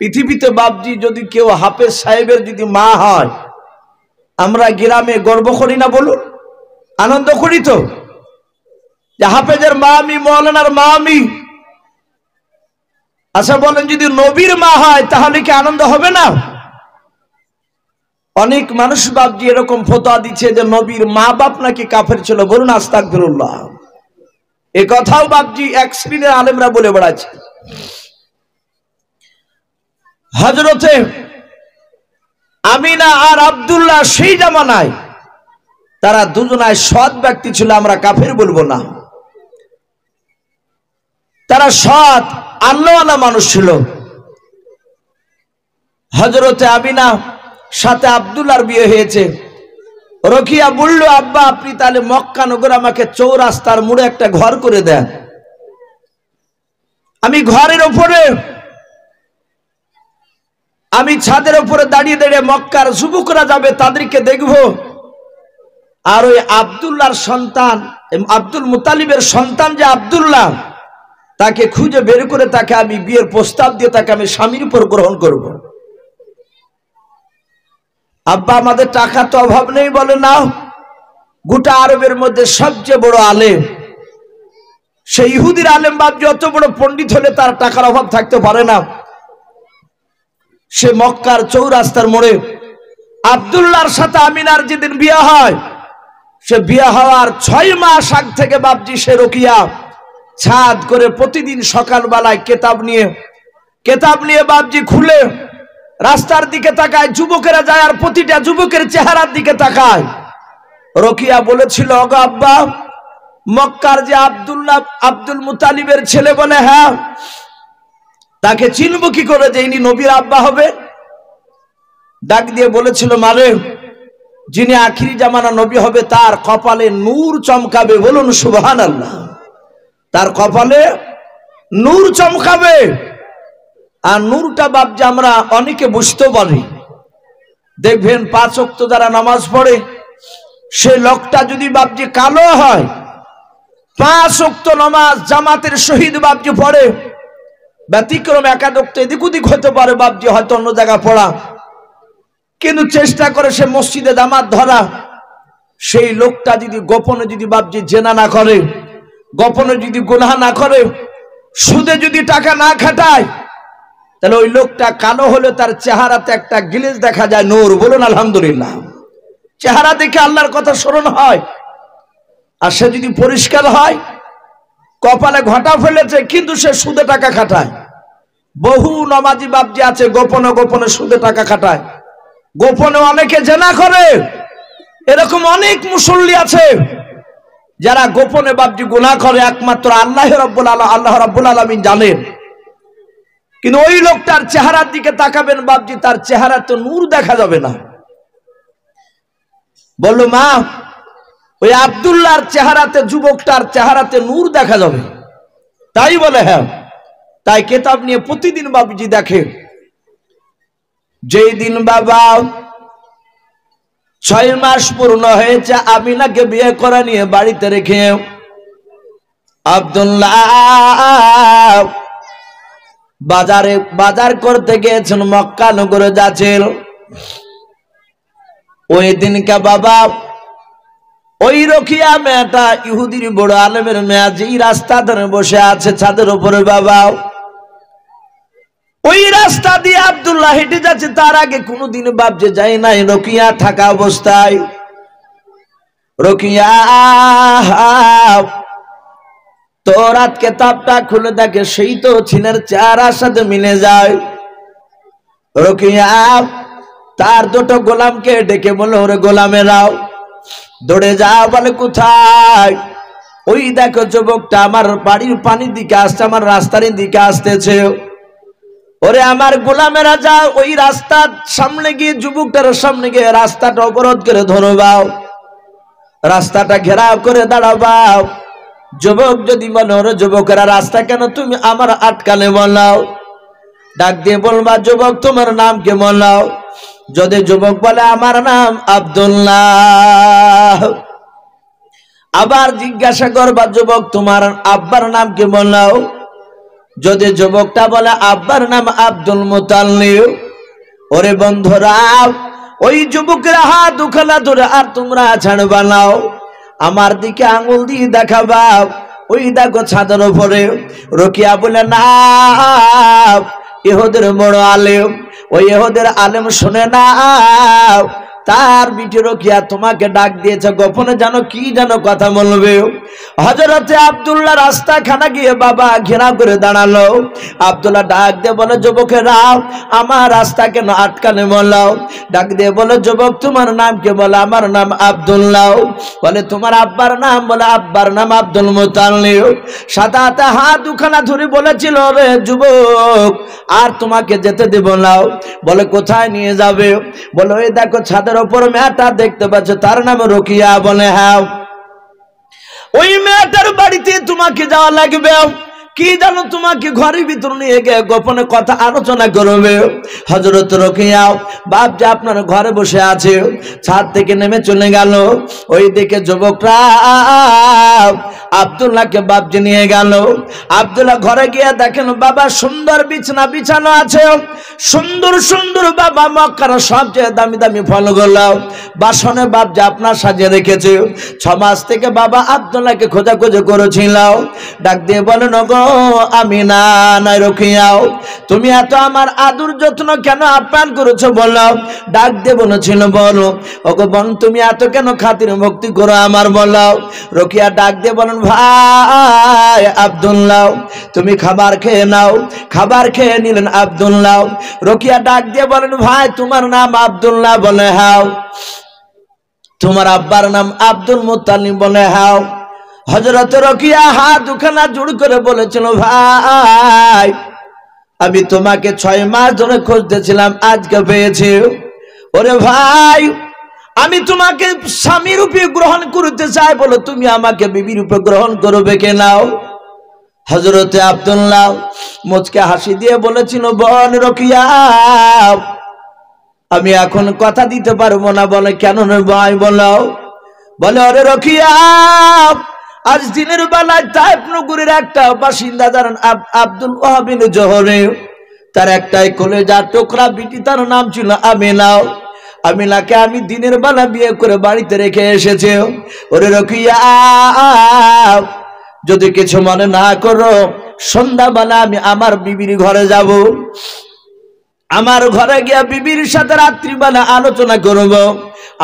পৃথিবীতে বাপজি যদি কেউ হাফেজ সাহেবের যদি মা হয়, আমরা গ্রামে গর্ব করি না? বলুন, আনন্দ করি তো যে হাফেজের মা আমি, মৌলানার মা আমি। আচ্ছা বলেন, যদি নবীর মা হয় তাহলে কি আনন্দ হবে না? অনেক মানুষ বাপজি এরকম ফতোয়া দিচ্ছে যে নবীর মা বাপ নাকি কাফের ছিল। বলুন আস্তাগফিরুল্লাহ। এ কথাও বাপজি এক শ্রেণীর আলেমরা বলে বেড়াচ্ছে। হযরতে আমিনা আর আব্দুল্লাহ সেই জামানায় তারা দুজনায় সৎ ব্যক্তি ছিল, আমরা কাফের বলবো না। তারা সৎ আল্লাহওয়ালা মানুষ ছিল। হযরতে আমিনা সাথে আব্দুল্লাহর বিয়ে হয়েছে। রকিয়া বলল, আব্বা আপনি তাহলে মক্কা নগরে আমাকে চৌরাস্তার মোড়ে একটা ঘর করে দেন। আমি ঘরের উপরে, আমি ছাদের উপরে দাঁড়িয়ে দাঁড়িয়ে মক্কার যুবকরা যাবে তাদেরকে দেখব, আর ওই আব্দুল্লাহর সন্তান, আব্দুল মুত্তালিবের সন্তান যে আব্দুল্লাহ, তাকে খুঁজে বের করে তাকে আমি বিয়ের প্রস্তাব দিয়ে তাকে আমি স্বামীর উপর গ্রহণ করব। আব্বা আমাদের টাকা তো অভাব নেই। বলে নাও, গোটা আরবের মধ্যে সবচেয়ে বড় আলেম, সেই ইহুদির আলেম বাপ যত বড় পণ্ডিত হলে তার টাকার অভাব থাকতে পারে না। সে মক্কার চৌরাস্তার মোড়ে আব্দুল্লাহর সাথে আমিনার যেদিন বিয়ে হয়, সে বিয়ে হওয়ার 6 মাস আগ থেকে বাপজি সে রকিয়া ছাদ করে প্রতিদিন সকালবেলায় কেতাব নিয়ে বাপজি খুলে রাস্তার দিকে তাকায়, যুবকেরা যায় আর প্রতিটা যুবকের চেহারার দিকে তাকায়। রকিয়া বলেছিল, ওগো আব্বা মক্কার যে আব্দুল্লাহ আব্দুল মুত্তালিবের ছেলে। বলে হ্যাঁ। তাকে চিনব কি করে যে ইনি নবীর আব্বা হবে? ডাক দিয়ে বলেছিল, মারে যিনি আখিরি জামানা নবী হবে তার কপালে নূর চমকাবে। বলুন সুবহানাল্লাহ। তার কপালে নূর চমকাবে। আর নূরটা বাপজি আমরা অনেকে বুঝতে পারি। দেখবেন 5 ওয়াক্ত যারা নামাজ পড়ে, সে লোকটা যদি বাপজি কালো হয়, 5 ওয়াক্ত নামাজ জামাতের শহীদ বাপজি পড়ে, ব্যতিক্রম একাদক্ত এদিক ওদিক হতে পারে বাপজি, হয়তো অন্য জায়গা পড়া, কিন্তু চেষ্টা করে সে মসজিদে জামাত ধরা। সেই লোকটা যদি গোপনে যদি বাপজি জেনা না করে, গোপনে যদি গুনাহ না করে, সুদে যদি টাকা না খাটায়, তাহলে ওই লোকটা কালো হলে তার চেহারাতে একটা গ্লেজ দেখা যায়, নূর। বলুন আলহামদুলিল্লাহ। চেহারা দেখে আল্লাহর কথা স্মরণ হয়। আর সে যদি পরিষ্কার হয়, কপালে ঘটা ফেলেছে কিন্তু সে সুদে টাকা খাটায়। বহু নমাজি বাপজি আছে গোপনে গোপনে সুদে টাকা খাটায়, গোপনে অনেকে জেনা করে। এরকম অনেক মুসল্লি আছে যারা গোপনে বাপজি গুনাহ করে, একমাত্র আল্লাহ রাব্বুল আলামিন জানেন। কিন্তু ওই লোকটার চেহারার দিকে তাকাবেন বাপজি, তার চেহারাতে নূর দেখা যাবে না। বলল মা, ওই আব্দুল্লাহর চেহারাতে, যুবকটার চেহারাতে নূর দেখা যাবে। তাই বলে হ্যাঁ। তাই কিতাব নিয়ে প্রতিদিন বাবুজি দেখে। যেই দিন বাবা 6 মাস পূর্ণ হয়েছে, আমিনাকে বিয়ে করে নিয়ে বাড়িতে রেখে আব্দুল্লাহ বাজার করতে গিয়েছেন, মক্কা নগরে যাচ্ছিল। ওই দিনকে বাবা ওই রকিয়া মেয়েটা, ইহুদির বড় আলেমের মেয়ে, যেই রাস্তা ধরে বসে আছে ছাদের উপরে বাবা, ওই রাস্তা দিয়ে আব্দুল্লাহ হেঁটে যাচ্ছে। তার আগে কোনোদিন বাপজে যায় নাই রকিয়া থাকা অবস্থায়। রকিয়া তওরাত কিতাবটা খুলে দেখে, সেই তো ছিনের চেহারার সাথে মিলে যায়। রকিয়া তার দুটো গোলামকে ডেকে বলল, ওরে গোলামেরাও, দৌড়ে যা। বলে কোথায়? ওই দেখো যুবকটা আমার বাড়ির পানির দিকে আসছে, আমার রাস্তার দিকে আসতেছে। ওরে আমার গোলামেরা, যা ওই রাস্তার সামনে গিয়ে, যুবকটার সামনে গিয়ে রাস্তাটা অবরোধ করে ধরবাও, রাস্তাটা ঘেরাও করে দাঁড়াবাও। যুবক যদি বলে, ওরে যুবকেরা, রাস্তা কেন তুমি আমার আটকালে? বলাও। ডাক দিয়ে বলবা, যুবক তোমার নাম কে? বলাও। যদি যুবক বলে আমার নাম আব্দুল্লাহ, আবার জিজ্ঞাসা করবা, যুবক তোমার আব্বার নাম কে? বলাও। যদি যুবকটা বলে আব্বার নাম আব্দুল মুতাল্লিব, ওরে বন্ধুরা, ওই যুবকের হাত দুখানা ধরে আর তোমরা ছাড়বা নাও, আমার দিকে আঙুল দিয়ে দেখাবা। ওই দেখো ছাদের উপরে। রকিয়া বলে, না, ইহুদের বড় আলেম, ওই ইহুদের আলেম শুনে না, তার বিটি রকিয়া তোমাকে ডাক দিয়েছে, গোপনে জানো কি জানো কথা বলবে। হযরতে আব্দুল্লাহ রাস্তা খানা গিয়ে বাবা ঘেরা করে দাঁড়ালো। আব্দুল্লাহ ডাক দিয়ে বলে, যুবকেরা, আমার রাস্তা কেন আটকানে? বলাও। ডাক দিয়ে বলে, যুবক তোমার নাম কে? বলে আমার নাম আব্দুল্লাহ। বলে তোমার আব্বার নাম? বলে আব্বার নাম আব্দুল মুতাল্লিব। সাদা হাতে হাত দুখানা ধরে বলেছিল, রে যুবক, আর তোমাকে যেতে দেব না। বলে কোথায় নিয়ে যাবে? বলে ওই দেখো ছাদের ওপর মেয়েটা দেখতে পাচ্ছ, তার নাম রকিয়া। বলে হ্যাঁ, ওই মেয়েটার বাড়িতে তোমাকে যাওয়া লাগবে। কি জানো, তোমাকে ঘরের ভিতর নিয়ে গিয়ে গোপনে কথা আলোচনা করবে। হযরত রকিয়া বাপ যে আপনার ঘরে বসে আছে, ছাদ থেকে নেমে চলে গেল। ওই দিকে যুবকরা আব্দুল্লাহকে বাপজি নিয়ে গেল। আব্দুল্লাহ ঘরে গিয়ে দেখেন বাবা সুন্দর বিছানা বিছানো আছে, সুন্দর সুন্দর বাবা মক্কার সবচেয়ে দামি দামি ফলগুলো বাসনে বাপজি আপনার সাজিয়ে রেখেছে। 6 মাস থেকে বাবা আব্দুল্লাহকে খোঁজাখুঁজি করেছিল। ডাক দিয়ে বলেন, গো আমিনা নাই রকিয়াও, তুমি এত আমার আদর যত্ন কেন আপ্যায়ন করেছো? বলো। ডাক দিয়ে বলেছিল, বলো। ওগো বোন, তুমি এত কেন খাতির ভক্তি করো আমার? বলো। রকিয়া ডাক দিয়ে বলেন, ভাই আব্দুল্লাহ, তুমি খাবার খেয়ে নাও। খাবার খেয়ে নিলেন আব্দুল্লাহ। রকিয়া ডাক দিয়ে বলেন, ভাই তোমার নাম আব্দুল্লাহ? বলে হ্যাঁ। তোমার আব্বার নাম আব্দুল মুত্তালিব? বলে হ্যাঁ। হযরত রকিয়া হাত দুখানা জোড় করে বলেছিল, ভাই আমি তোমাকে 6 মাস ধরে খুঁজতেছিলাম, আজকে পেয়েছি। ওরে ভাই, আমি তোমাকে স্বামী রূপে গ্রহণ করতে চাই, বলো তুমি আমাকে বিবি রূপে গ্রহণ করবে কেনাও? হযরতে আব্দুল্লাহ মুচকে হাসি দিয়ে বলেছিল, বোন রকিয়া, আমি এখন কথা দিতে পারবো না। বলে কেন ভাই? বলো। বলে, ওরে রকিয়া, আজ দিনের বেলায় তায়েফ নগরীর একটা বাসিন্দা যার আব্দুল ওয়াহাব বিন জোহরে, তার একটাই কলেজার টুকরা বিটি, তার নাম ছিল আমিনা। আমিনাকে আমি দিনের বেলা বিয়ে করে বাড়িতে রেখে এসেছি। ওরে রকিয়া, যদি কিছু মনে না করো, সন্ধ্যাবেলা আমি আমার বিবির ঘরে যাব। আমার ঘরে গিয়া বিবির সাথে রাত্রিবেলা আলোচনা করব।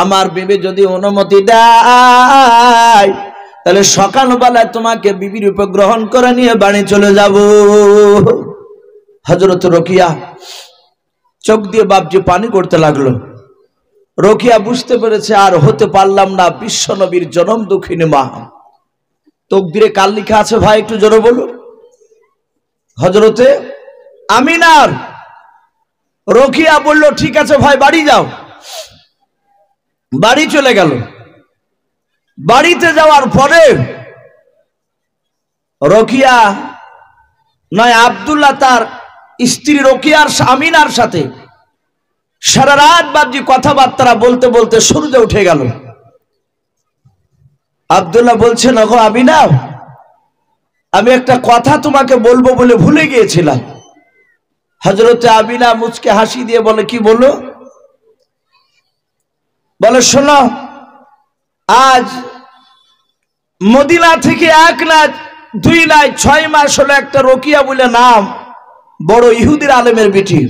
আমার বিবি যদি অনুমতি দেয় তাহলে সকালবেলায় তোমাকে বিবির উপর গ্রহণ করে নিয়ে বাড়ি চলে যাব। হযরত রোকিয়া চোখ দিয়ে বাপজি পানি করতে লাগলো। রোকিয়া বুঝতে পেরেছে আর হতে পারলাম না বিশ্ব নবীর জনম দুঃখিনী মা। তকদিরে কাল লেখা আছে ভাই, একটু জোরে বলুন। হযরতে আমিনার রোকিয়া বলল ঠিক আছে ভাই বাড়ি যাও। বাড়ি চলে গেল। বাড়িতে যাওয়ার পরে রোকিয়া নয় আব্দুল্লাহ তার স্ত্রী রোকিয়ার আমিনার সাথে সারা রাত বাপজি কথাবার্তা বলতে বলতে সূর্য উঠে গেল। আব্দুল্লাহ বলছেন ওগো আমিনা, আমি একটা কথা তোমাকে বলবো বলে ভুলে গিয়েছিলাম। হযরতে আমিনা মুচকে হাসি দিয়ে বলে কি বলো? বলে শোনো, আজ মদিনা থেকে 1 না 2 না 6 মাস হলো একটা রোকিয়া বলে নাম, বড় ইহুদির আলেমের বেটি,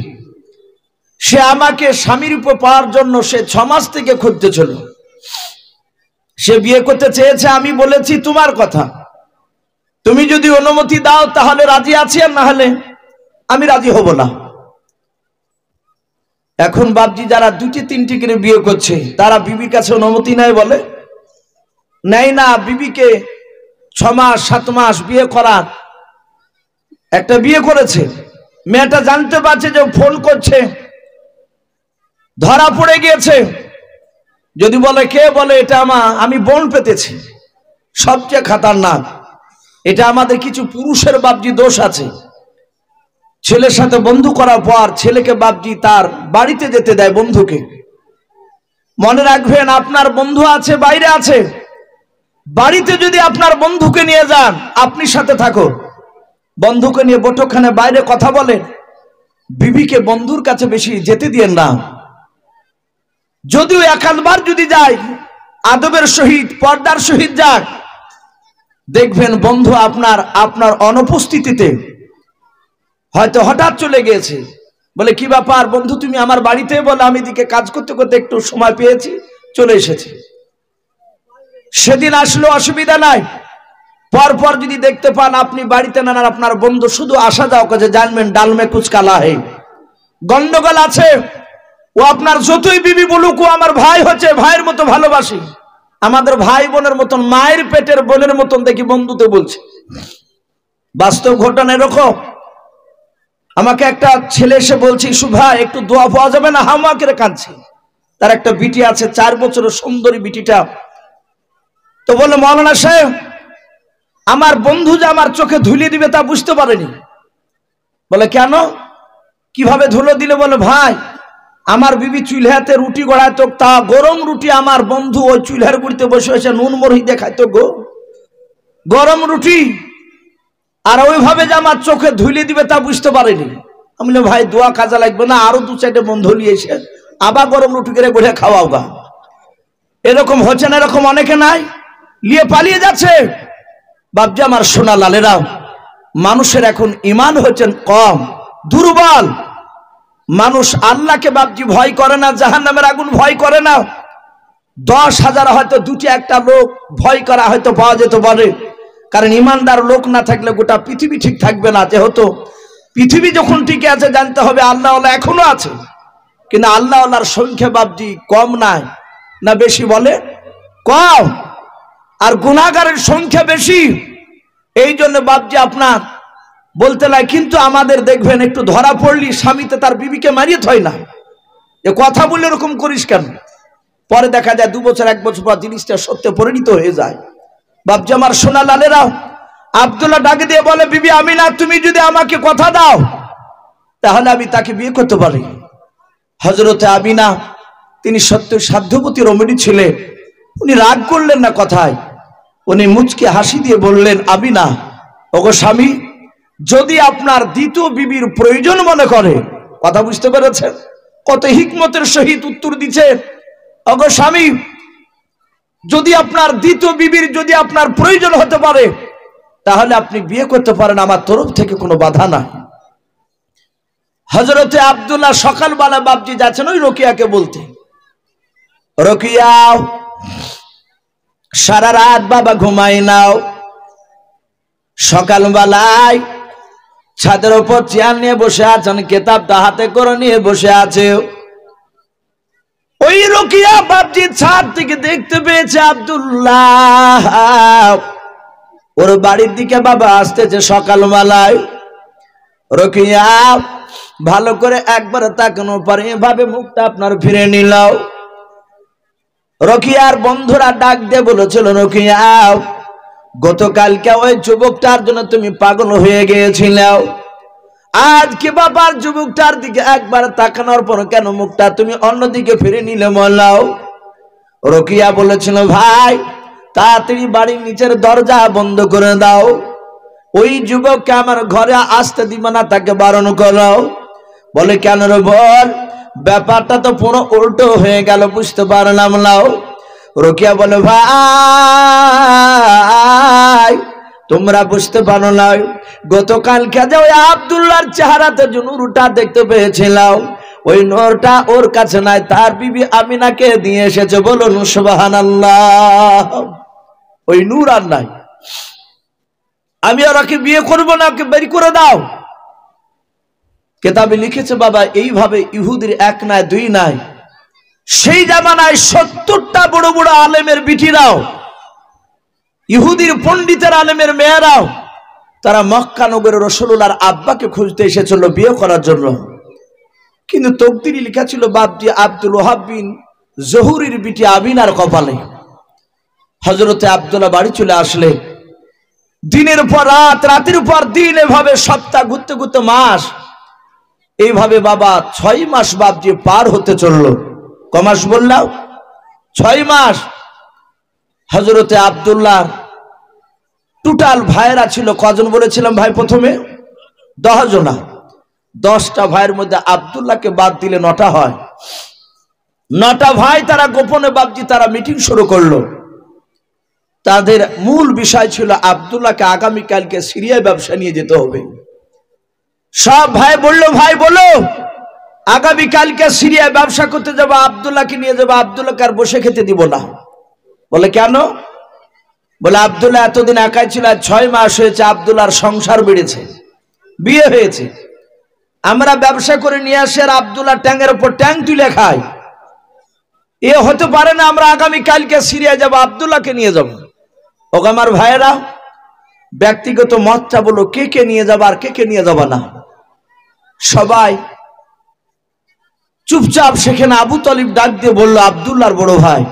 সে আমাকে স্বামীর উপর পাওয়ার জন্য সে 6 মাস থেকে খুঁজতেছিল। সে বিয়ে করতে চেয়েছে। আমি বলেছি তোমার কথা, তুমি যদি অনুমতি দাও তাহলে রাজি আছি, আর না হলে আমি রাজি হব না। এখন বাপজি যারা 2টি 3টি করে বিয়ে করছে তারা বিবির কাছে অনুমতি নেয়, বলে নেয় না। বিবিকে 6 মাস 7 মাস বিয়ে করার একটা বিয়ে করেছে, মেয়েটা জানতে পারছে যে ফোন করছে, ধরা পড়ে গিয়েছে। যদি বলে কে, বলে এটা আমি বোন পেতেছি। সবচেয়ে খাতারনাক এটা, আমাদের কিছু পুরুষের বাপজি দোষ আছে। ছেলের সাথে বন্ধু করার পর ছেলেকে বাপজি তার বাড়িতে যেতে দেয় বন্ধুকে। মনে রাখবেন আপনার বন্ধু আছে বাইরে আছে, বাড়িতে যদি আপনার বন্ধুকে নিয়ে যান, আপনি সাথে থাকো, বন্ধুকে নিয়ে বৈঠকখানে বাইরে কথা বলেন, বিবিকে বন্ধুর কাছে বেশি যেতে দিয়েন না। যদিও 1-বার যদি যায় আদবের সহিত পর্দার সহিত যাক, দেখবেন বন্ধু আপনার অনুপস্থিতিতে হয়তো হঠাৎ চলে গিয়েছে, বলে কি ব্যাপার বন্ধু তুমি আমার বাড়িতে? বলে আমি দিকে কাজ করতে করতে একটু সময় পেয়েছি, চলে এসেছি। সেদিন আসলে অসুবিধা নাই। পরপর যদি দেখতে পান আপনি বাড়িতে না, আপনার বন্ধু শুধু আসা যাও কাজে, জানবেন ডালমে কুচ কালা হে, গন্ডগোল আছে। ও আপনার যতই বিবি বলুক ও আমার ভাই হচ্ছে, ভাইয়ের মতো ভালোবাসি, আমাদের ভাই বোনের মতন, মায়ের পেটের বোনের মতন দেখি বন্ধুতে বলছে। বাস্তব ঘটনা এরকম। আমাকে একটা ছেলে এসে বলছে সুভা একটু দোয়া পাওয়া যাবে না? হামাকে কাঁদছে। তার একটা বিটি আছে 4 বছরের সুন্দরী বিটিটা। তো বলে মাওলানা সাহেব আমার বন্ধু যে আমার চোখে ধুলি দিবে তা বুঝতে পারেনি। বলে কেন, কিভাবে ধুলো দিলে? বলে ভাই আমার বিবি চুলহাতে রুটি গড়ায় তো, তা গরম রুটি আমার বন্ধু ওই চুলহার গুড়িতে বসে বসে নুন মরি দেখায় তো গো, গরম রুটি, আর ওইভাবে যে আমার চোখে ধুলি দিবে তা বুঝতে পারেনি। আমি বলি ভাই দোয়া কাজে লাগবে না, আরো 2-4টে বন্ধু নিয়ে এসে আবার গরম রুটি করে গড়ে খাওয়াও গা। এরকম হচ্ছে না? এরকম অনেকে নাই, নিয়ে পালিয়ে যাচ্ছে। বাপজি আমার সোনা লালেরা, মানুষের এখন ঈমান হচ্ছেন কম, দুর্বল। মানুষ আল্লাহকে বাপজি ভয় করে না, জাহান্নামের আগুন ভয় করে না। 10,000 হয়তো 2-1টা লোক ভয় করা হয়তো পাওয়া যেতে পারে, কারণ ইমানদার লোক না থাকলে গোটা পৃথিবী ঠিক থাকবে না। যেহেতু পৃথিবী যখন টিকে আছে জানতে হবে আল্লাহওয়ালা এখনো আছে, কিন্তু আল্লাহওয়ালার সংখ্যা বাপজি কম নাই না বেশি? বলে কম, আর গুনাহগারের সংখ্যা বেশি। এই জন্য বাপজি আপনার বলতে লাগে। কিন্তু আমাদের দেখবেন একটু ধরা পড়লি স্বামীতে তার বিবিকে মারিয়ে থয় না, এ কথা বলে এরকম করিস কেন? পরে দেখা যায় 2 বছর 1 বছর পর জিনিসটা সত্যে পরিণত হয়ে যায়। বাপজি আমার সোনা লালেরা, আব্দুল্লাহ ডাকে দিয়ে বলে বিবি আমিনা তুমি যদি আমাকে কথা দাও তাহলে আমি তাকে বিয়ে করতে পারি। হযরতে আমিনা তিনি সত্য সাধ্যবতী রমণী ছিলেন, উনি রাগ করলেন না কথায়, উনি মুচকে হাসি দিয়ে বললেন আমিনা ওগো স্বামী, যদি আপনার দ্বিতীয় বিবির প্রয়োজন মনে করে, কথা বুঝতে পেরেছেন? কত হিকমতের সহিত উত্তর দিচ্ছে। ওগো স্বামী, যদি আপনার দ্বিতীয় বিবির যদি আপনার প্রয়োজন হতে পারে তাহলে আপনি বিয়ে করতে পারেন, আমার তরফ থেকে কোনো বাধা নাই। হযরতে আব্দুল্লাহ সকালবেলা বাপজি যাচ্ছেন ওই রকিয়াকে বলতে, রকিয়া সারা রাত বাবা ঘুমাই নাও, সকালবেলায় ছাদের উপর চেয়ার নিয়ে বসে আছেন, কেতাবটা হাতে করে নিয়ে বসে আছে। ওই রকিয়া বাপজি ছাদ থেকে দেখতে পেয়েছে আব্দুল্লাহ ওর বাড়ির দিকে বাবা আসতেছে সকালবেলায়। রকিয়া ভালো করে একবার তাকানোর পরে এভাবে মুখটা আপনার ফিরে নিল। রকিয়ার বন্ধুরা ডাক দিয়ে বলেছিল, রকিয়া গতকালকে ওই যুবকটার জন্য তুমি পাগল হয়ে গিয়েছিল, আজকে বাবার যুবকটার দিকে একবার তাকানোর পর কেন মুখটা তুমি অন্যদিকে ফিরে নিলে মোল্লাও? রকিয়া বলেছিল, ভাই তাড়াতাড়ি বাড়ির নিচের দরজা বন্ধ করে দাও, ওই যুবককে আমার ঘরে আসতে দিবে না, তাকে বারণ করো। বলে কেন রে বল, ব্যাপারটা তো পুরো উল্টো হয়ে গেল, বুঝতে পারলাম না। রকিয়া বলে, ভাই তোমরা বুঝতে পারো না, গতকালকে যে ওই আব্দুল্লাহর চেহারাতে যে নূরটা দেখতে পেয়েছিলাম, ওই নূরটা ওর কাছে নাই, তার বিবি আমিনাকে দিয়ে এসেছে। বলুন সুবহানাল্লাহ। ওই নূর আর নাই। আমি আর ওকে বিয়ে করবো না, ওকে বের করে দাও। কেতাবে লিখেছে বাবা, এইভাবে ইহুদির এক নাই দুই নাই, সেই জামানায় 70টা বড় বড় আলেমের বিটিরাও, ইহুদির পণ্ডিতের আলেমের মেয়েরাও, তারা মক্কা নগরে রাসূলুল্লাহর আব্বাকে খুঁজতে এসেছিল বিয়ে করার জন্য। কিন্তু তকদিরে লেখা ছিল বাপজি আব্দুল ওয়াহাব বিন জহুরির বিটি আমিনার কপালে। হযরতে আব্দুল্লাহ বাড়ি চলে আসলে দিনের পর রাত, রাতের পর দিন, এভাবে সপ্তাহ ঘুরতে ঘুরতে মাস, এইভাবে বাবা 6 মাস বাপজি পার হতে চলল। ক মাস বললাম? 6 মাস। হযরতে আব্দুল্লাহ টোটাল ভাইরা ছিল কজন বলেছিলাম ভাই প্রথমে? 10 জনা। 10টা ভাইয়ের মধ্যে আব্দুল্লাহকে বাদ দিলে 9টা হয়। 9টা ভাই তারা গোপনে বাপজি তারা মিটিং শুরু করলো। তাদের মূল বিষয় ছিল আব্দুল্লাহকে আগামীকালকে সিরিয়ায় ব্যবসা নিয়ে যেতে হবে। সব ভাই বললো, ভাই বলো আগামীকালকে সিরিয়ায় ব্যবসা করতে যাবো, আব্দুল্লাহকে নিয়ে যাবো, আব্দুল্লাহকে আর বসে খেতে দিব না। বলে কেন? বলে আব্দুল্লাহ এতদিন একাই ছিল, 6 মাস হয়েছে আব্দুল্লাহর সংসার বেড়েছে, বিয়ে হয়েছে, আমরা ব্যবসা করে নিয়ে আসি আর আব্দুল্লাহ ট্যাঙ্গের উপর ট্যাঙ্ক তুলে খাই, এ হতে পারে না। আমরা আগামীকালকে সিরিয়া যাবো, আব্দুল্লাহকে নিয়ে যাবো। ও আমার ভাইয়েরা, ব্যক্তিগত মতটা বলো, কে কে নিয়ে যাবা আর কে কে নিয়ে যাবা না। সবাই চুপচাপ। সেখানে আবু তালিব ডাক দিয়ে বলল, আব্দুল্লাহর বড় ভাই,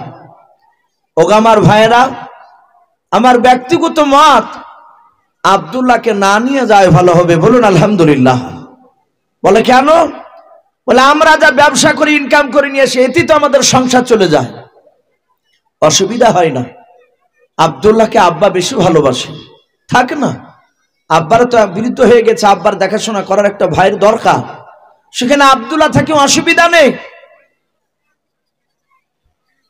ও আমার ভাইয়েরা, আমার ব্যক্তিগত মত আব্দুল্লাহকে না নিয়ে যায় ভালো হবে। বলুন আলহামদুলিল্লাহ। বলে কেন? বলে আমরা যা ব্যবসা করি, ইনকাম করে নিয়ে আসি, এতেই তো আমাদের সংসার চলে যায়, অসুবিধা হয় না। আব্দুল্লাহকে আব্বা বেশি ভালোবাসে, থাক না, আব্বার তো বিরুদ্ধ হয়ে গেছে, আব্বার দেখাশোনা করার একটা ভাইয়ের দরকার, সেখানে আব্দুল্লাহ থাকে, অসুবিধা নেই।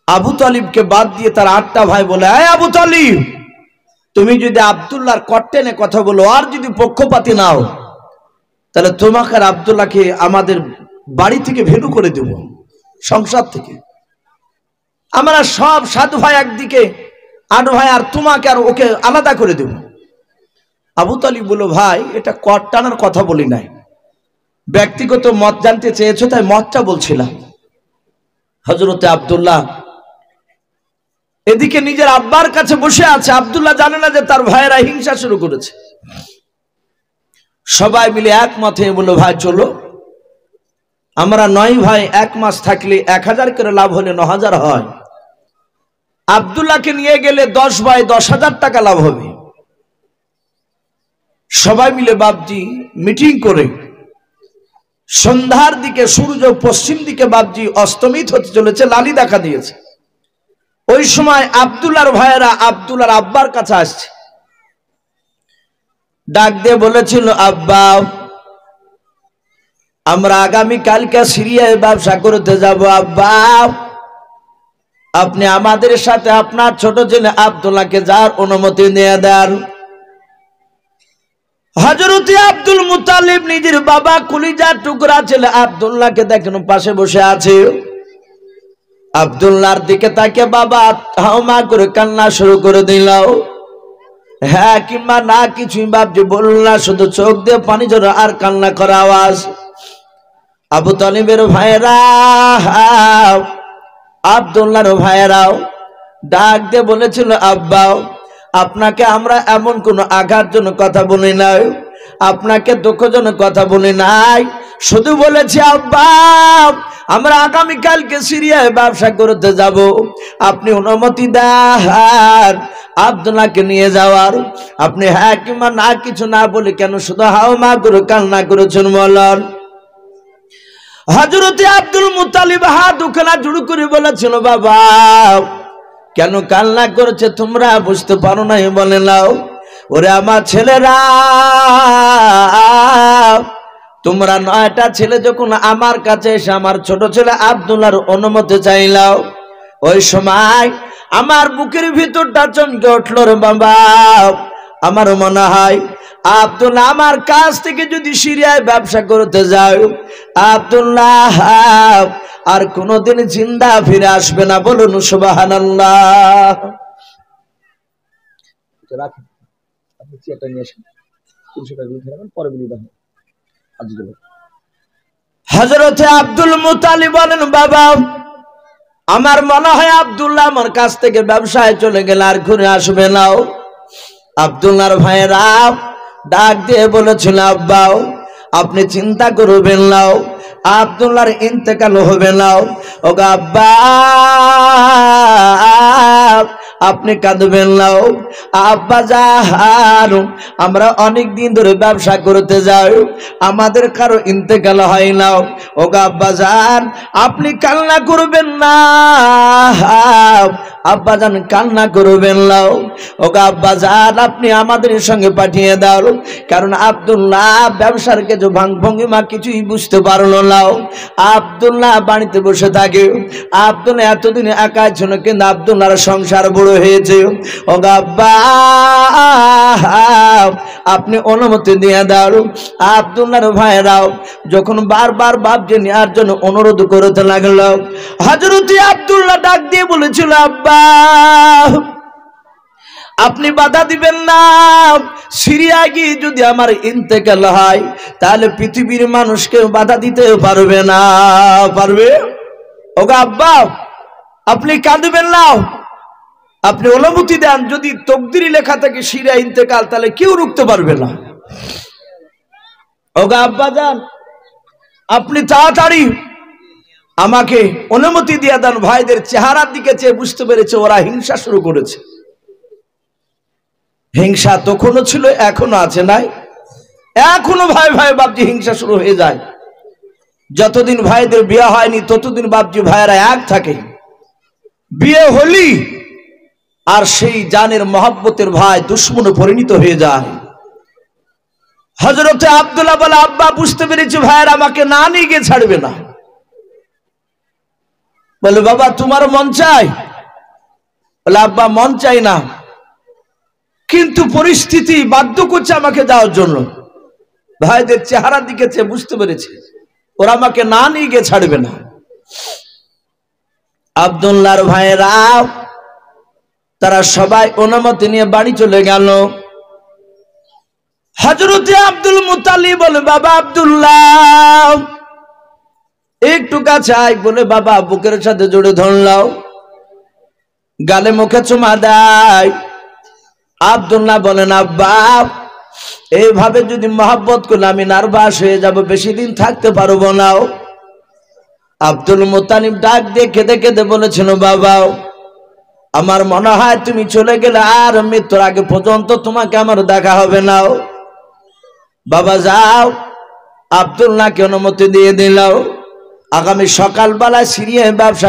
আবু তালিবকে বাদ দিয়ে তার 8টা ভাই বলে, আবু তালিব, তুমি যদি আব্দুল্লাহর কট্টেনে কথা বলো আর যদি পক্ষপাতী নাও, তাহলে তোমাকে আর আব্দুল্লাহকে আমাদের বাড়ি থেকে ভেনু করে দেব, সংসার থেকে। আমরা সব 7 ভাই একদিকে, 8 ভাই, আর তোমাকে আর ওকে আলাদা করে দেব। আবু তালিব বলল, ভাই এটা কট টানার কথা বলি নাই, ব্যক্তিগত মত জানতে চেয়েছো তাই মতটা বলছিলাম। হযরতে আব্দুল্লাহ এদিকে নিজের আব্বার কাছে বসে আছে, আব্দুল্লাহ জানে না যে তার ভাইয়েরা হিংসা শুরু করেছে। সবাই মিলে একমত হয়ে বলল, ভাই চলো, আমরা 9 ভাই 1 মাস থাকলে 1000 করে লাভ হলে 9000 হয়, আব্দুল্লাহকে নিয়ে গেলে 10 ভাই 10,000 টাকা লাভ হবে। সবাই মিলে বাপজি মিটিং করে সন্ধ্যার দিকে সূর্য পশ্চিম দিকে বাপজি অস্তমিত হতে চলেছে, লালি দেখা দিয়েছে। ওই সময় আব্দুল্লাহর ভাইয়েরা আব্দুল্লাহর আব্বার কাছে আসছে, ডাক দিয়ে বলেছিল, আব্বা আমরা আগামী কালকে সিরিয়ায় ব্যবসা করতে যাব, আব্বা আপনি আমাদের সাথে আপনার ছোট ছেলে আব্দুল্লাহকে যাওয়ার অনুমতি দিয়ে দেন। হযরতে আব্দুল মুত্তালিব নিজের বাবা কলিজার টুকরা ছেলে আব্দুল্লাহকে দেখেন পাশে বসে আছে। আব্দুল্লাহর দিকে তাকে বাবা হাওমা করে কান্না শুরু করে দিল। হ্যাঁ কিংবা না কিছুই বাপজি বলল না, শুধু চোখ দিয়ে পানি ঝরে আর কান্না করা আওয়াজ। আবু তালিবের ভাইয়েরা, আব্দুল্লাহর ভাইয়েরাও ডাক দিয়ে বলেছিল, আব্বা আপনাকে আমরা এমন কোন আঘাতজনক কথা বলি নাই, আপনাকে দুঃখজনক কথা বলি নাই, শুধু বলেছি আব্বা আমরা আগামীকালকে সিরিয়ায় ব্যবসা করতে যাব, আপনি অনুমতি দেন আব্দুল্লাহকে নিয়ে যাওয়ার। আপনি হ্যাঁ কিংবা না কিছু না বলে কেন শুধু হাওমা করে কান্না করেছেন বলেন? হযরতে আব্দুল মুত্তালিব হাত দুখানা জোড় করে বলেছিল, বাবা কেন কান্না করেছে তোমরা বুঝতে পারো নাই? বলে নাও, ওরে আমার ছেলেরা, তোমরা 9টা ছেলে যখন আমার কাছে এসে আমার ছোট ছেলে আব্দুল্লাহর অনুমতি চাইলাও, ওই সময় আমার বুকের ভিতরটা চমকে উঠল রে বাবা। আমার মনে হয় আব্দুল্লাহ আমার কাছ থেকে যদি সিরিয়ায় ব্যবসা করতে যাও, আব্দুল্লাহ আর কোনদিন জিন্দা ফিরে আসবে না। বলুন সুবহানাল্লাহ। হযরতে আব্দুল মুত্তালিব বলেন, বাবা আমার মনে হয় আব্দুল্লাহ আমার কাছ থেকে ব্যবসায় চলে গেলে আর ঘুরে আসবে না। আব্দুল্লাহর ভাইয়েরা ডাক দিয়ে বলেছিল, আব্বা আপনি চিন্তা করবেন না, আব্দুল্লাহর ইন্তেকাল হবে না। ও আব্বা আপনি কাঁদবেন না, আব্বা জান আমরা অনেক দিন ধরে ব্যবসা করতে যাই, আমাদের কারো ইন্তেকাল হয় না। ও আব্বা জান আপনি কান্না করবেন না, আব্বা জান কান্না করবেন না। ও আব্বা জান আপনি আমাদের সঙ্গে পাঠিয়ে দাও, কারণ আব্দুল্লাহ ব্যবসার কিছু ভঙ্গিমা কিছুই বুঝতে পারলো না। আব্দুল্লাহ বাড়িতে বসে থাকে, আব্দুল্লাহ এতদিন একা ছিল কিন্তু আব্দুল্লাহর সংসার বড় হয়েছে। ও আব্বা আপনি অনুমতি দিয়ে দাও। আব্দুল্লাহর ভাইরাও যখন বারবার বাপকে নেওয়ার জন্য অনুরোধ করতে লাগলো, হযরতে আব্দুল্লাহ ডাক দিয়ে বলেছিল, আব্বা আপনি বাধা দিবেন না, সিরিয়া গিয়ে যদি আমার ইন্তেকাল হয় তাহলে পৃথিবীর মানুষকে বাধা দিতে পারবে না। পারবে? ও আব্বা আপনি কাঁদবেন না, আপনি অনুমতি দেন, যদি তকদিরে লেখা থাকে সিরিয়া ইন্তেকাল তাহলে কেউ রুখতে পারবে না। ও আব্বা জান আপনি তাড়াতাড়ি আমাকে অনুমতি দিয়ে দেন। ভাইদের চেহারার দিকে চেয়ে বুঝতে পেরেছে ওরা হিংসা শুরু করেছে। হিংসা তখনও ছিল, এখনো আছে, নাই? এখনো ভাই ভাই বাপজি হিংসা শুরু হয়ে যায়। যতদিন ভাইদের বিয়ে হয়নি ততদিন বাপজি ভাইয়েরা এক থাকে, বিয়ে হলি আর সেই জানের মহব্বতের ভাই দুশ্মনে পরিণত হয়ে যায়। হযরতে আব্দুল্লাহ বলে, আব্বা বুঝতে পেরেছি ভাইয়েরা আমাকে না নিয়ে গিয়ে ছাড়বে না। বলে, বাবা তোমার মন চাই? বলে, আব্বা মন চাই না, কিন্তু পরিস্থিতি বাধ্য করছে আমাকে যাওয়ার জন্য। ভাইদের চেহারার দিকে চেয়ে বুঝতে পেরেছে ওরা আমাকে না নিয়ে গিয়ে ছাড়বে না। আব্দুল্লাহর ভাইয়েরা তারা সবাই অনুমতি নিয়ে বাড়ি চলে গেল। হযরতে আব্দুল মুত্তালিব বলে, বাবা আব্দুল্লাহ একটু কাছে আয়। বলে, বাবা বুকের সাথে জড়ে ধরলাও, গালে মুখে চুমা দেয়। আব্দুল্লাহ বলেন, আব্বা এইভাবে যদি মহব্বত করলে আমি নার্ভাস হয়ে যাব, বেশি দিন থাকতে পারবো না। আব্দুল মুত্তালিব ডাক দিয়ে কেঁদে কেঁদে বলেছিল, বাবা আমার মনে হয় তুমি চলে গেলে আর মৃত্যুর আগে পর্যন্ত তোমাকে আমার দেখা হবে না। বাবা যাও। আব্দুল্লাহকে অনুমতি দিয়ে দিল, আগামী সকালবেলা সিরিয়ায় ব্যবসা